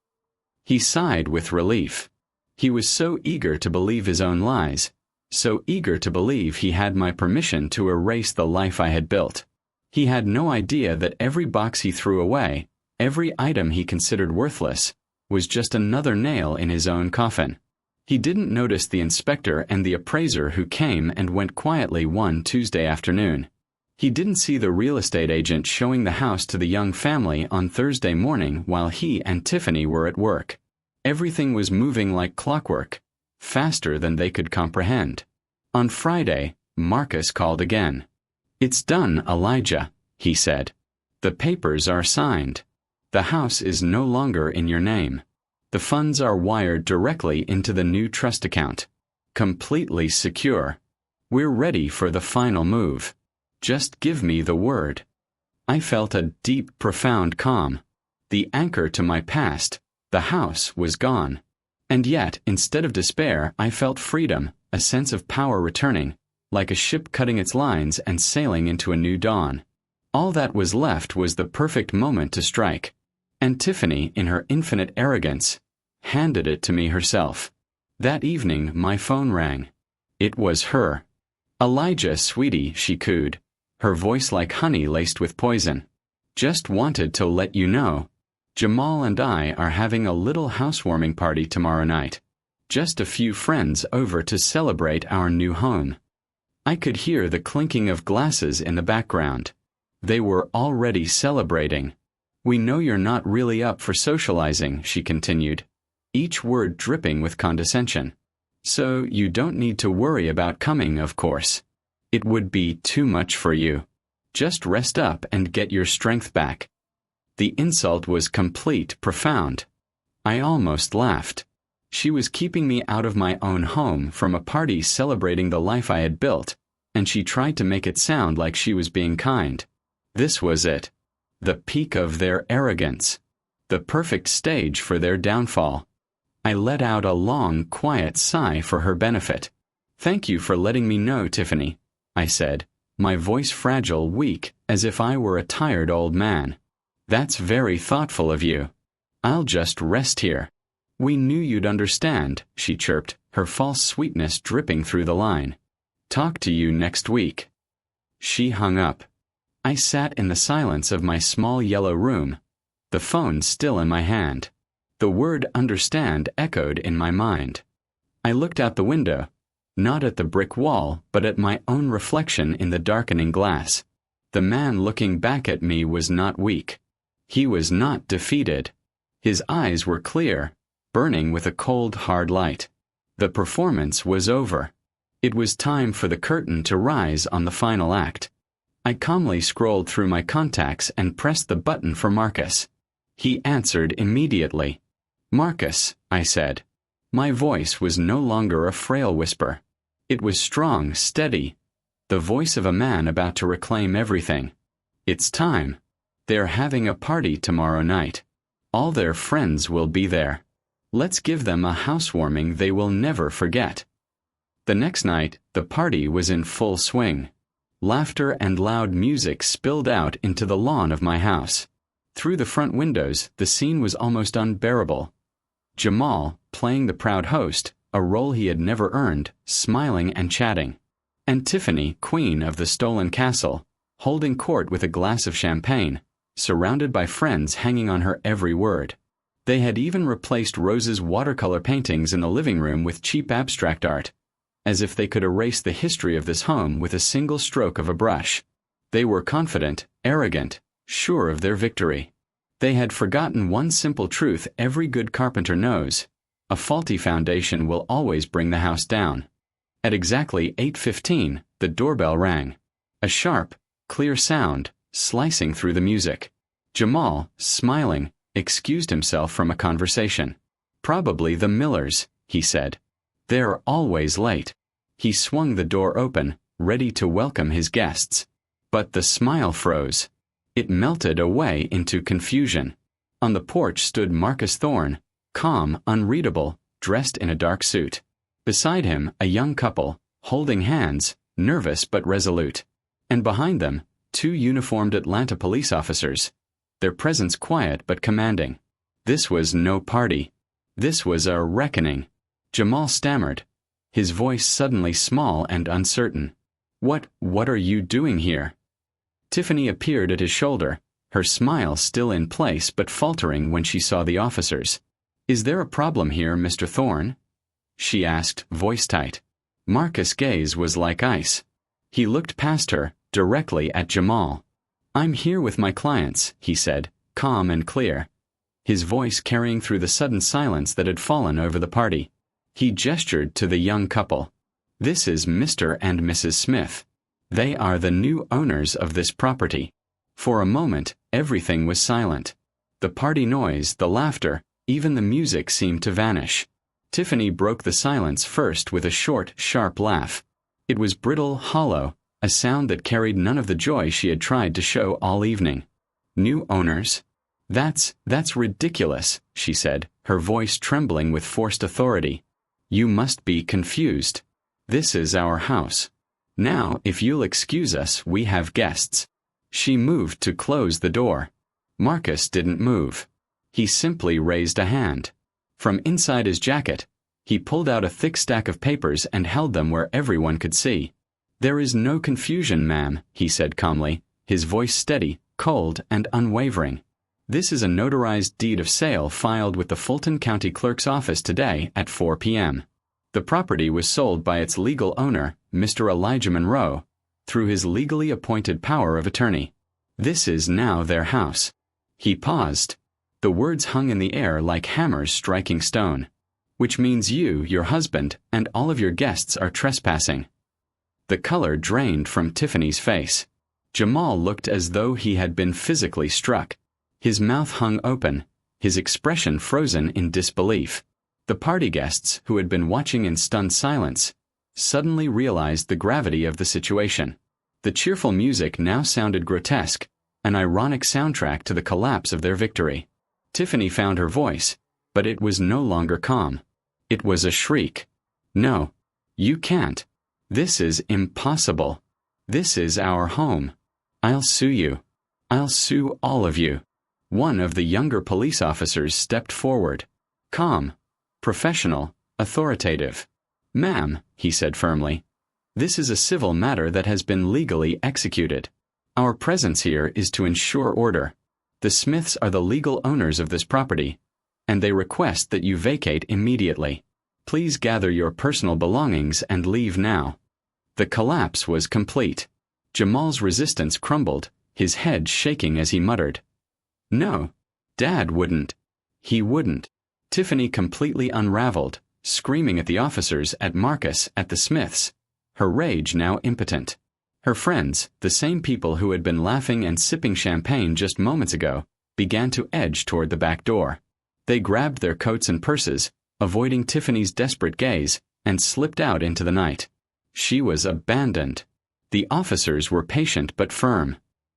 He sighed with relief. He was so eager to believe his own lies, so eager to believe he had my permission to erase the life I had built. He had no idea that every box he threw away, every item he considered worthless, was just another nail in his own coffin. He didn't notice the inspector and the appraiser who came and went quietly one Tuesday afternoon. He didn't see the real estate agent showing the house to the young family on Thursday morning while he and Tiffany were at work. Everything was moving like clockwork, faster than they could comprehend. On Friday, Marcus called again. "It's done, Elijah," he said. "The papers are signed. The house is no longer in your name. The funds are wired directly into the new trust account. Completely secure. We're ready for the final move. Just give me the word." I felt a deep, profound calm. The anchor to my past, the house, was gone. And yet, instead of despair, I felt freedom, a sense of power returning, like a ship cutting its lines and sailing into a new dawn. All that was left was the perfect moment to strike. And Tiffany, in her infinite arrogance, handed it to me herself. That evening, my phone rang. It was her. "Elijah, sweetie," she cooed, her voice like honey laced with poison. "Just wanted to let you know. Jamal and I are having a little housewarming party tomorrow night. Just a few friends over to celebrate our new home." I could hear the clinking of glasses in the background. They were already celebrating. "We know you're not really up for socializing," she continued, each word dripping with condescension. "So you don't need to worry about coming, of course. It would be too much for you. Just rest up and get your strength back." The insult was complete, profound. I almost laughed. She was keeping me out of my own home from a party celebrating the life I had built, and she tried to make it sound like she was being kind. This was it. The peak of their arrogance. The perfect stage for their downfall. I let out a long, quiet sigh for her benefit. "Thank you for letting me know, Tiffany," I said, my voice fragile, weak, as if I were a tired old man. "That's very thoughtful of you. I'll just rest here." "We knew you'd understand," she chirped, her false sweetness dripping through the line. "Talk to you next week." She hung up. I sat in the silence of my small yellow room, the phone still in my hand. The word understand echoed in my mind. I looked out the window, not at the brick wall, but at my own reflection in the darkening glass. The man looking back at me was not weak. He was not defeated. His eyes were clear, burning with a cold, hard light. The performance was over. It was time for the curtain to rise on the final act. I calmly scrolled through my contacts and pressed the button for Marcus. He answered immediately. "Marcus," I said. My voice was no longer a frail whisper. It was strong, steady, the voice of a man about to reclaim everything. "It's time. They're having a party tomorrow night. All their friends will be there. Let's give them a housewarming they will never forget." The next night, the party was in full swing. Laughter and loud music spilled out into the lawn of my house. Through the front windows, the scene was almost unbearable. Jamal, playing the proud host, a role he had never earned, smiling and chatting. And Tiffany, queen of the stolen castle, holding court with a glass of champagne, surrounded by friends hanging on her every word. They had even replaced Rose's watercolor paintings in the living room with cheap abstract art, as if they could erase the history of this home with a single stroke of a brush. They were confident, arrogant, sure of their victory. They had forgotten one simple truth every good carpenter knows: a faulty foundation will always bring the house down. At exactly 8:15, the doorbell rang. A sharp, clear sound, slicing through the music. Jamal, smiling, excused himself from a conversation. "Probably the Millers," he said. "They're always late." He swung the door open, ready to welcome his guests. But the smile froze. It melted away into confusion. On the porch stood Marcus Thorne, calm, unreadable, dressed in a dark suit. Beside him, a young couple, holding hands, nervous but resolute. And behind them, two uniformed Atlanta police officers, their presence quiet but commanding. This was no party. This was a reckoning. Jamal stammered, his voice suddenly small and uncertain. What are you doing here?" Tiffany appeared at his shoulder, her smile still in place but faltering when she saw the officers. "Is there a problem here, Mr. Thorne?" she asked, voice tight. Marcus' gaze was like ice. He looked past her, directly at Jamal. "I'm here with my clients," he said, calm and clear, his voice carrying through the sudden silence that had fallen over the party. He gestured to the young couple. "This is Mr. and Mrs. Smith. They are the new owners of this property." For a moment, everything was silent. The party noise, the laughter, even the music seemed to vanish. Tiffany broke the silence first with a short, sharp laugh. It was brittle, hollow, a sound that carried none of the joy she had tried to show all evening. "New owners? That's ridiculous," she said, her voice trembling with forced authority. "You must be confused. This is our house. Now, if you'll excuse us, we have guests." She moved to close the door. Marcus didn't move. He simply raised a hand. From inside his jacket, he pulled out a thick stack of papers and held them where everyone could see. "There is no confusion, ma'am," he said calmly, his voice steady, cold, and unwavering. "This is a notarized deed of sale filed with the Fulton County Clerk's office today at 4 p.m. The property was sold by its legal owner, Mr. Elijah Monroe, through his legally appointed power of attorney. This is now their house." He paused. The words hung in the air like hammers striking stone. "Which means you, your husband, and all of your guests are trespassing." The color drained from Tiffany's face. Jamal looked as though he had been physically struck. His mouth hung open, his expression frozen in disbelief. The party guests, who had been watching in stunned silence, suddenly realized the gravity of the situation. The cheerful music now sounded grotesque, an ironic soundtrack to the collapse of their victory. Tiffany found her voice, but it was no longer calm. It was a shriek. "No, you can't. This is impossible. This is our home. I'll sue you. I'll sue all of you." One of the younger police officers stepped forward. Calm, professional, authoritative. "Ma'am," he said firmly, "this is a civil matter that has been legally executed. Our presence here is to ensure order. The Smiths are the legal owners of this property, and they request that you vacate immediately. Please gather your personal belongings and leave now." The collapse was complete. Jamal's resistance crumbled, his head shaking as he muttered, "No, Dad wouldn't. He wouldn't." Tiffany completely unraveled, screaming at the officers, at Marcus, at the Smiths, her rage now impotent. Her friends, the same people who had been laughing and sipping champagne just moments ago, began to edge toward the back door. They grabbed their coats and purses, avoiding Tiffany's desperate gaze, and slipped out into the night. She was abandoned. The officers were patient but firm.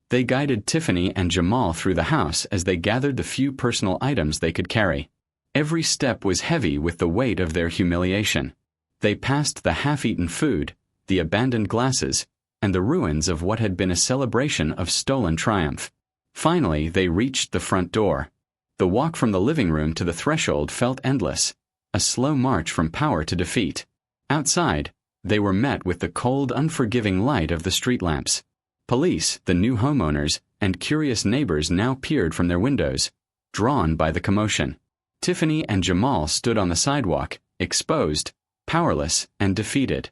They guided Tiffany and Jamal through the house as they gathered the few personal items they could carry. Every step was heavy with the weight of their humiliation. They passed the half-eaten food, the abandoned glasses, and the ruins of what had been a celebration of stolen triumph. Finally, they reached the front door. The walk from the living room to the threshold felt endless, a slow march from power to defeat. Outside, they were met with the cold, unforgiving light of the street lamps. Police, the new homeowners, and curious neighbors now peered from their windows, drawn by the commotion. Tiffany and Jamal stood on the sidewalk, exposed, powerless, and defeated.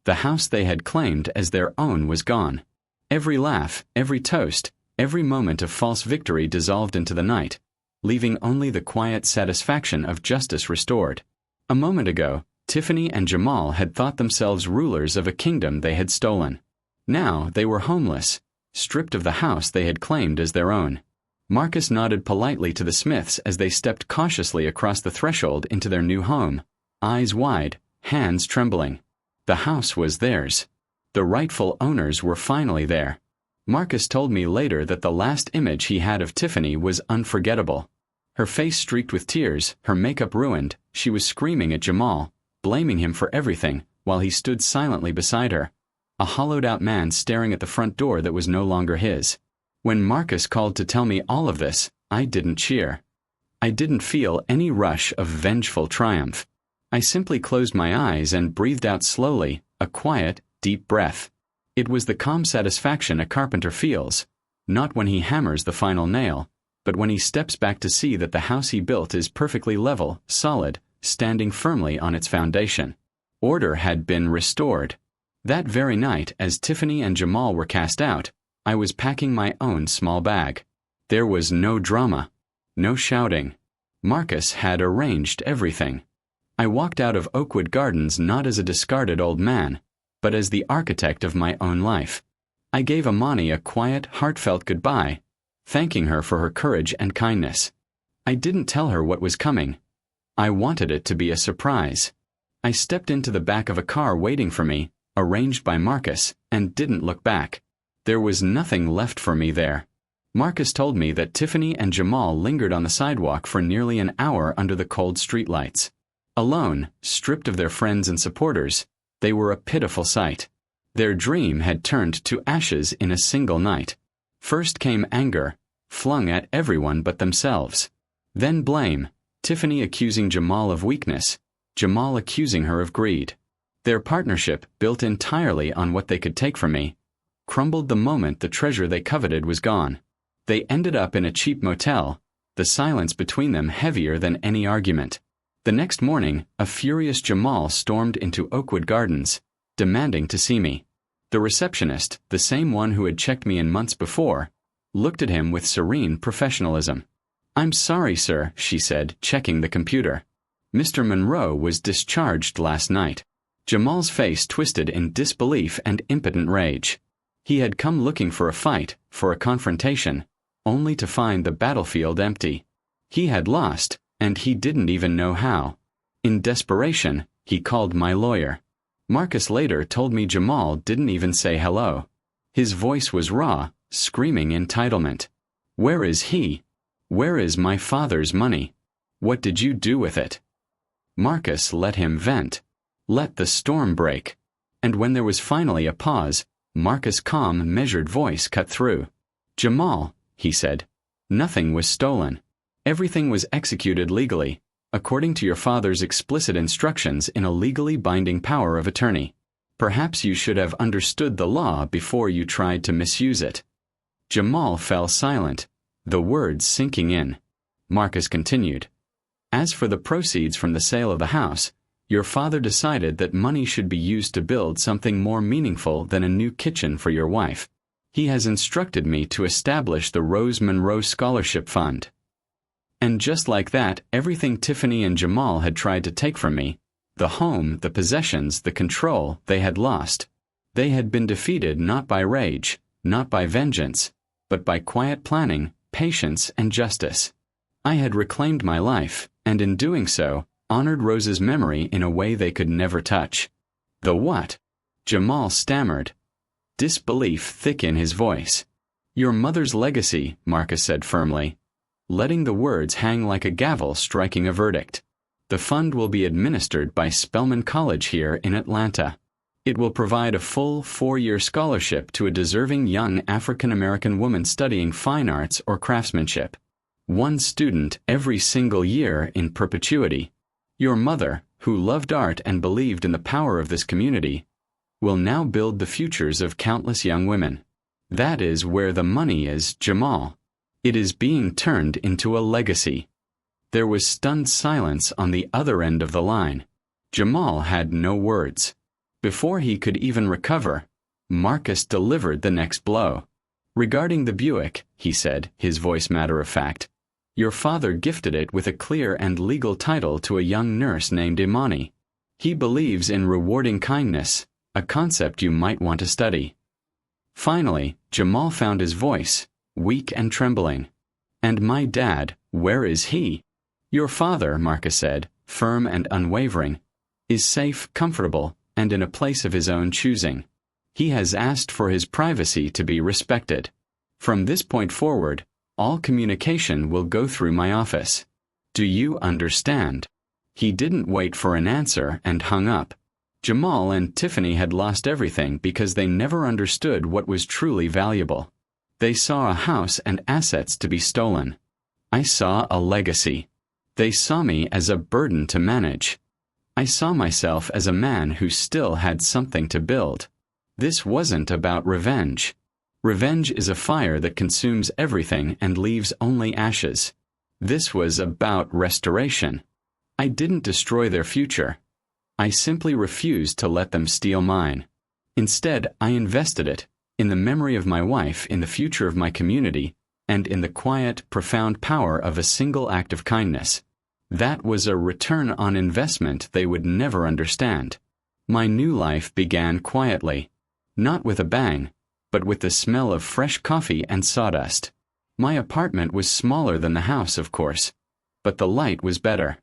The house they had claimed as their own was gone. Every laugh, every toast, every moment of false victory dissolved into the night, leaving only the quiet satisfaction of justice restored. A moment ago, Tiffany and Jamal had thought themselves rulers of a kingdom they had stolen. Now they were homeless, stripped of the house they had claimed as their own. Marcus nodded politely to the Smiths as they stepped cautiously across the threshold into their new home, eyes wide, hands trembling. The house was theirs. The rightful owners were finally there. Marcus told me later that the last image he had of Tiffany was unforgettable. Her face streaked with tears, her makeup ruined, she was screaming at Jamal, blaming him for everything, while he stood silently beside her, a hollowed-out man staring at the front door that was no longer his. When Marcus called to tell me all of this, I didn't cheer. I didn't feel any rush of vengeful triumph. I simply closed my eyes and breathed out slowly, a quiet, deep breath. It was the calm satisfaction a carpenter feels, not when he hammers the final nail, but when he steps back to see that the house he built is perfectly level, solid, standing firmly on its foundation. Order had been restored. That very night, as Tiffany and Jamal were cast out, I was packing my own small bag. There was no drama, no shouting. Marcus had arranged everything. I walked out of Oakwood Gardens not as a discarded old man, but as the architect of my own life. I gave Amani a quiet, heartfelt goodbye, thanking her for her courage and kindness. I didn't tell her what was coming. I wanted it to be a surprise. I stepped into the back of a car waiting for me, arranged by Marcus, and didn't look back. There was nothing left for me there. Marcus told me that Tiffany and Jamal lingered on the sidewalk for nearly an hour under the cold streetlights. Alone, stripped of their friends and supporters, they were a pitiful sight. Their dream had turned to ashes in a single night. First came anger, flung at everyone but themselves. Then blame, Tiffany accusing Jamal of weakness, Jamal accusing her of greed. Their partnership, built entirely on what they could take from me, crumbled the moment the treasure they coveted was gone. They ended up in a cheap motel, the silence between them heavier than any argument. The next morning, a furious Jamal stormed into Oakwood Gardens, demanding to see me. The receptionist, the same one who had checked me in months before, looked at him with serene professionalism. "I'm sorry, sir," she said, checking the computer. "Mr. Monroe was discharged last night." Jamal's face twisted in disbelief and impotent rage. He had come looking for a fight, for a confrontation, only to find the battlefield empty. He had lost, and he didn't even know how. In desperation, he called my lawyer. Marcus later told me Jamal didn't even say hello. His voice was raw, screaming entitlement. "Where is he? Where is my father's money? What did you do with it?" Marcus let him vent. Let the storm break. And when there was finally a pause, Marcus' calm, measured voice cut through. "Jamal," he said, "nothing was stolen. Everything was executed legally, according to your father's explicit instructions in a legally binding power of attorney. Perhaps you should have understood the law before you tried to misuse it." Jamal fell silent, the words sinking in. Marcus continued. "As for the proceeds from the sale of the house, your father decided that money should be used to build something more meaningful than a new kitchen for your wife. He has instructed me to establish the Rose Monroe Scholarship Fund." And just like that, everything Tiffany and Jamal had tried to take from me, the home, the possessions, the control, they had lost. They had been defeated not by rage, not by vengeance, but by quiet planning, patience, and justice. I had reclaimed my life, and in doing so, honored Rose's memory in a way they could never touch. "The what?" Jamal stammered, disbelief thick in his voice. "Your mother's legacy," Marcus said firmly, letting the words hang like a gavel striking a verdict. "The fund will be administered by Spelman College here in Atlanta. It will provide a full 4-year scholarship to a deserving young African-American woman studying fine arts or craftsmanship. 1 student every single year in perpetuity. Your mother, who loved art and believed in the power of this community, will now build the futures of countless young women. That is where the money is, Jamal. It is being turned into a legacy." There was stunned silence on the other end of the line. Jamal had no words. Before he could even recover, Marcus delivered the next blow. "Regarding the Buick," he said, his voice matter-of-fact, "your father gifted it with a clear and legal title to a young nurse named Imani. He believes in rewarding kindness, a concept you might want to study." Finally, Jamal found his voice, weak and trembling. And my dad, where is he? Your father, Marcus said, firm and unwavering, is safe, comfortable, and in a place of his own choosing. He has asked for his privacy to be respected. From this point forward, all communication will go through my office. Do you understand? He didn't wait for an answer and hung up. Jamal and Tiffany had lost everything because they never understood what was truly valuable. They saw a house and assets to be stolen. I saw a legacy. They saw me as a burden to manage. I saw myself as a man who still had something to build. This wasn't about revenge. Revenge is a fire that consumes everything and leaves only ashes. This was about restoration. I didn't destroy their future. I simply refused to let them steal mine. Instead, I invested it in the memory of my wife, in the future of my community, and in the quiet, profound power of a single act of kindness. That was a return on investment they would never understand. My new life began quietly, not with a bang, but with the smell of fresh coffee and sawdust. My apartment was smaller than the house, of course, but the light was better.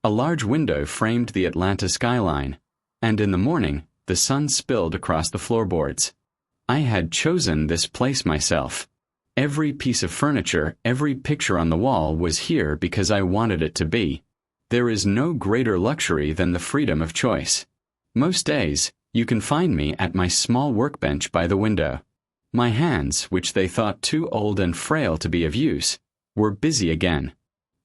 A large window framed the Atlanta skyline, and in the morning, the sun spilled across the floorboards. I had chosen this place myself. Every piece of furniture, every picture on the wall was here because I wanted it to be. There is no greater luxury than the freedom of choice. Most days, you can find me at my small workbench by the window. My hands, which they thought too old and frail to be of use, were busy again.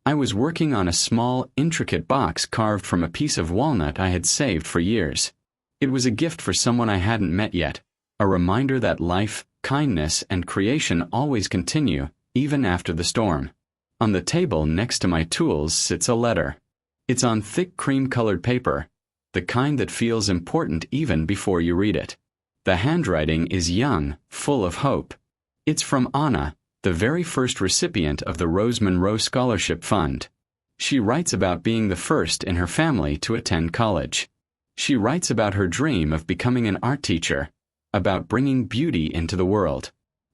I was working on a small, intricate box carved from a piece of walnut I had saved for years. It was a gift for someone I hadn't met yet, a reminder that life, kindness, and creation always continue, even after the storm. On the table next to my tools sits a letter. It's on thick cream-colored paper, the kind that feels important even before you read it. The handwriting is young, full of hope. It's from Anna, the very first recipient of the Rose Monroe Scholarship Fund. She writes about being the first in her family to attend college. She writes about her dream of becoming an art teacher, about bringing beauty into the world.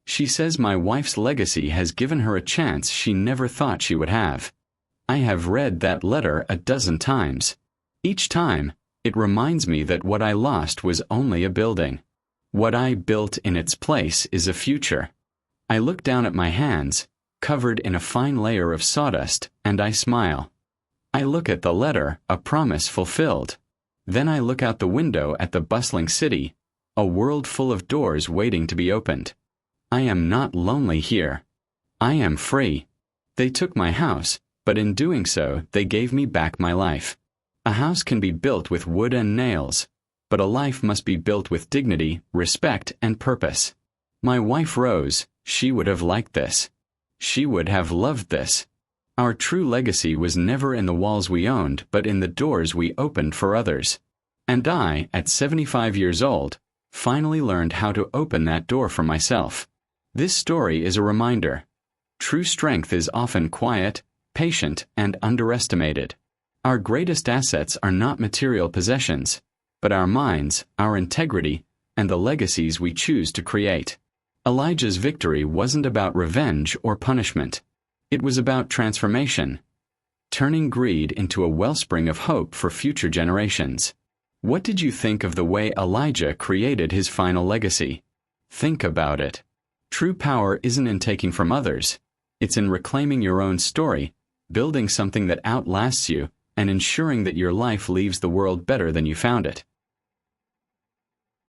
She says my wife's legacy has given her a chance she never thought she would have. I have read that letter a dozen times. Each time, it reminds me that what I lost was only a building. What I built in its place is a future. I look down at my hands, covered in a fine layer of sawdust, and I smile. I look at the letter, a promise fulfilled. Then I look out the window at the bustling city, a world full of doors waiting to be opened. I am not lonely here. I am free. They took my house, but in doing so, they gave me back my life. A house can be built with wood and nails, but a life must be built with dignity, respect, and purpose. My wife Rose, she would have liked this. She would have loved this. Our true legacy was never in the walls we owned, but in the doors we opened for others. And I, at 75 years old, finally learned how to open that door for myself. This story is a reminder. True strength is often quiet, patient, and underestimated. Our greatest assets are not material possessions, but our minds, our integrity, and the legacies we choose to create. Elijah's victory wasn't about revenge or punishment. It was about transformation, turning greed into a wellspring of hope for future generations. What did you think of the way Elijah created his final legacy? Think about it. True power isn't in taking from others. It's in reclaiming your own story, building something that outlasts you, and ensuring that your life leaves the world better than you found it.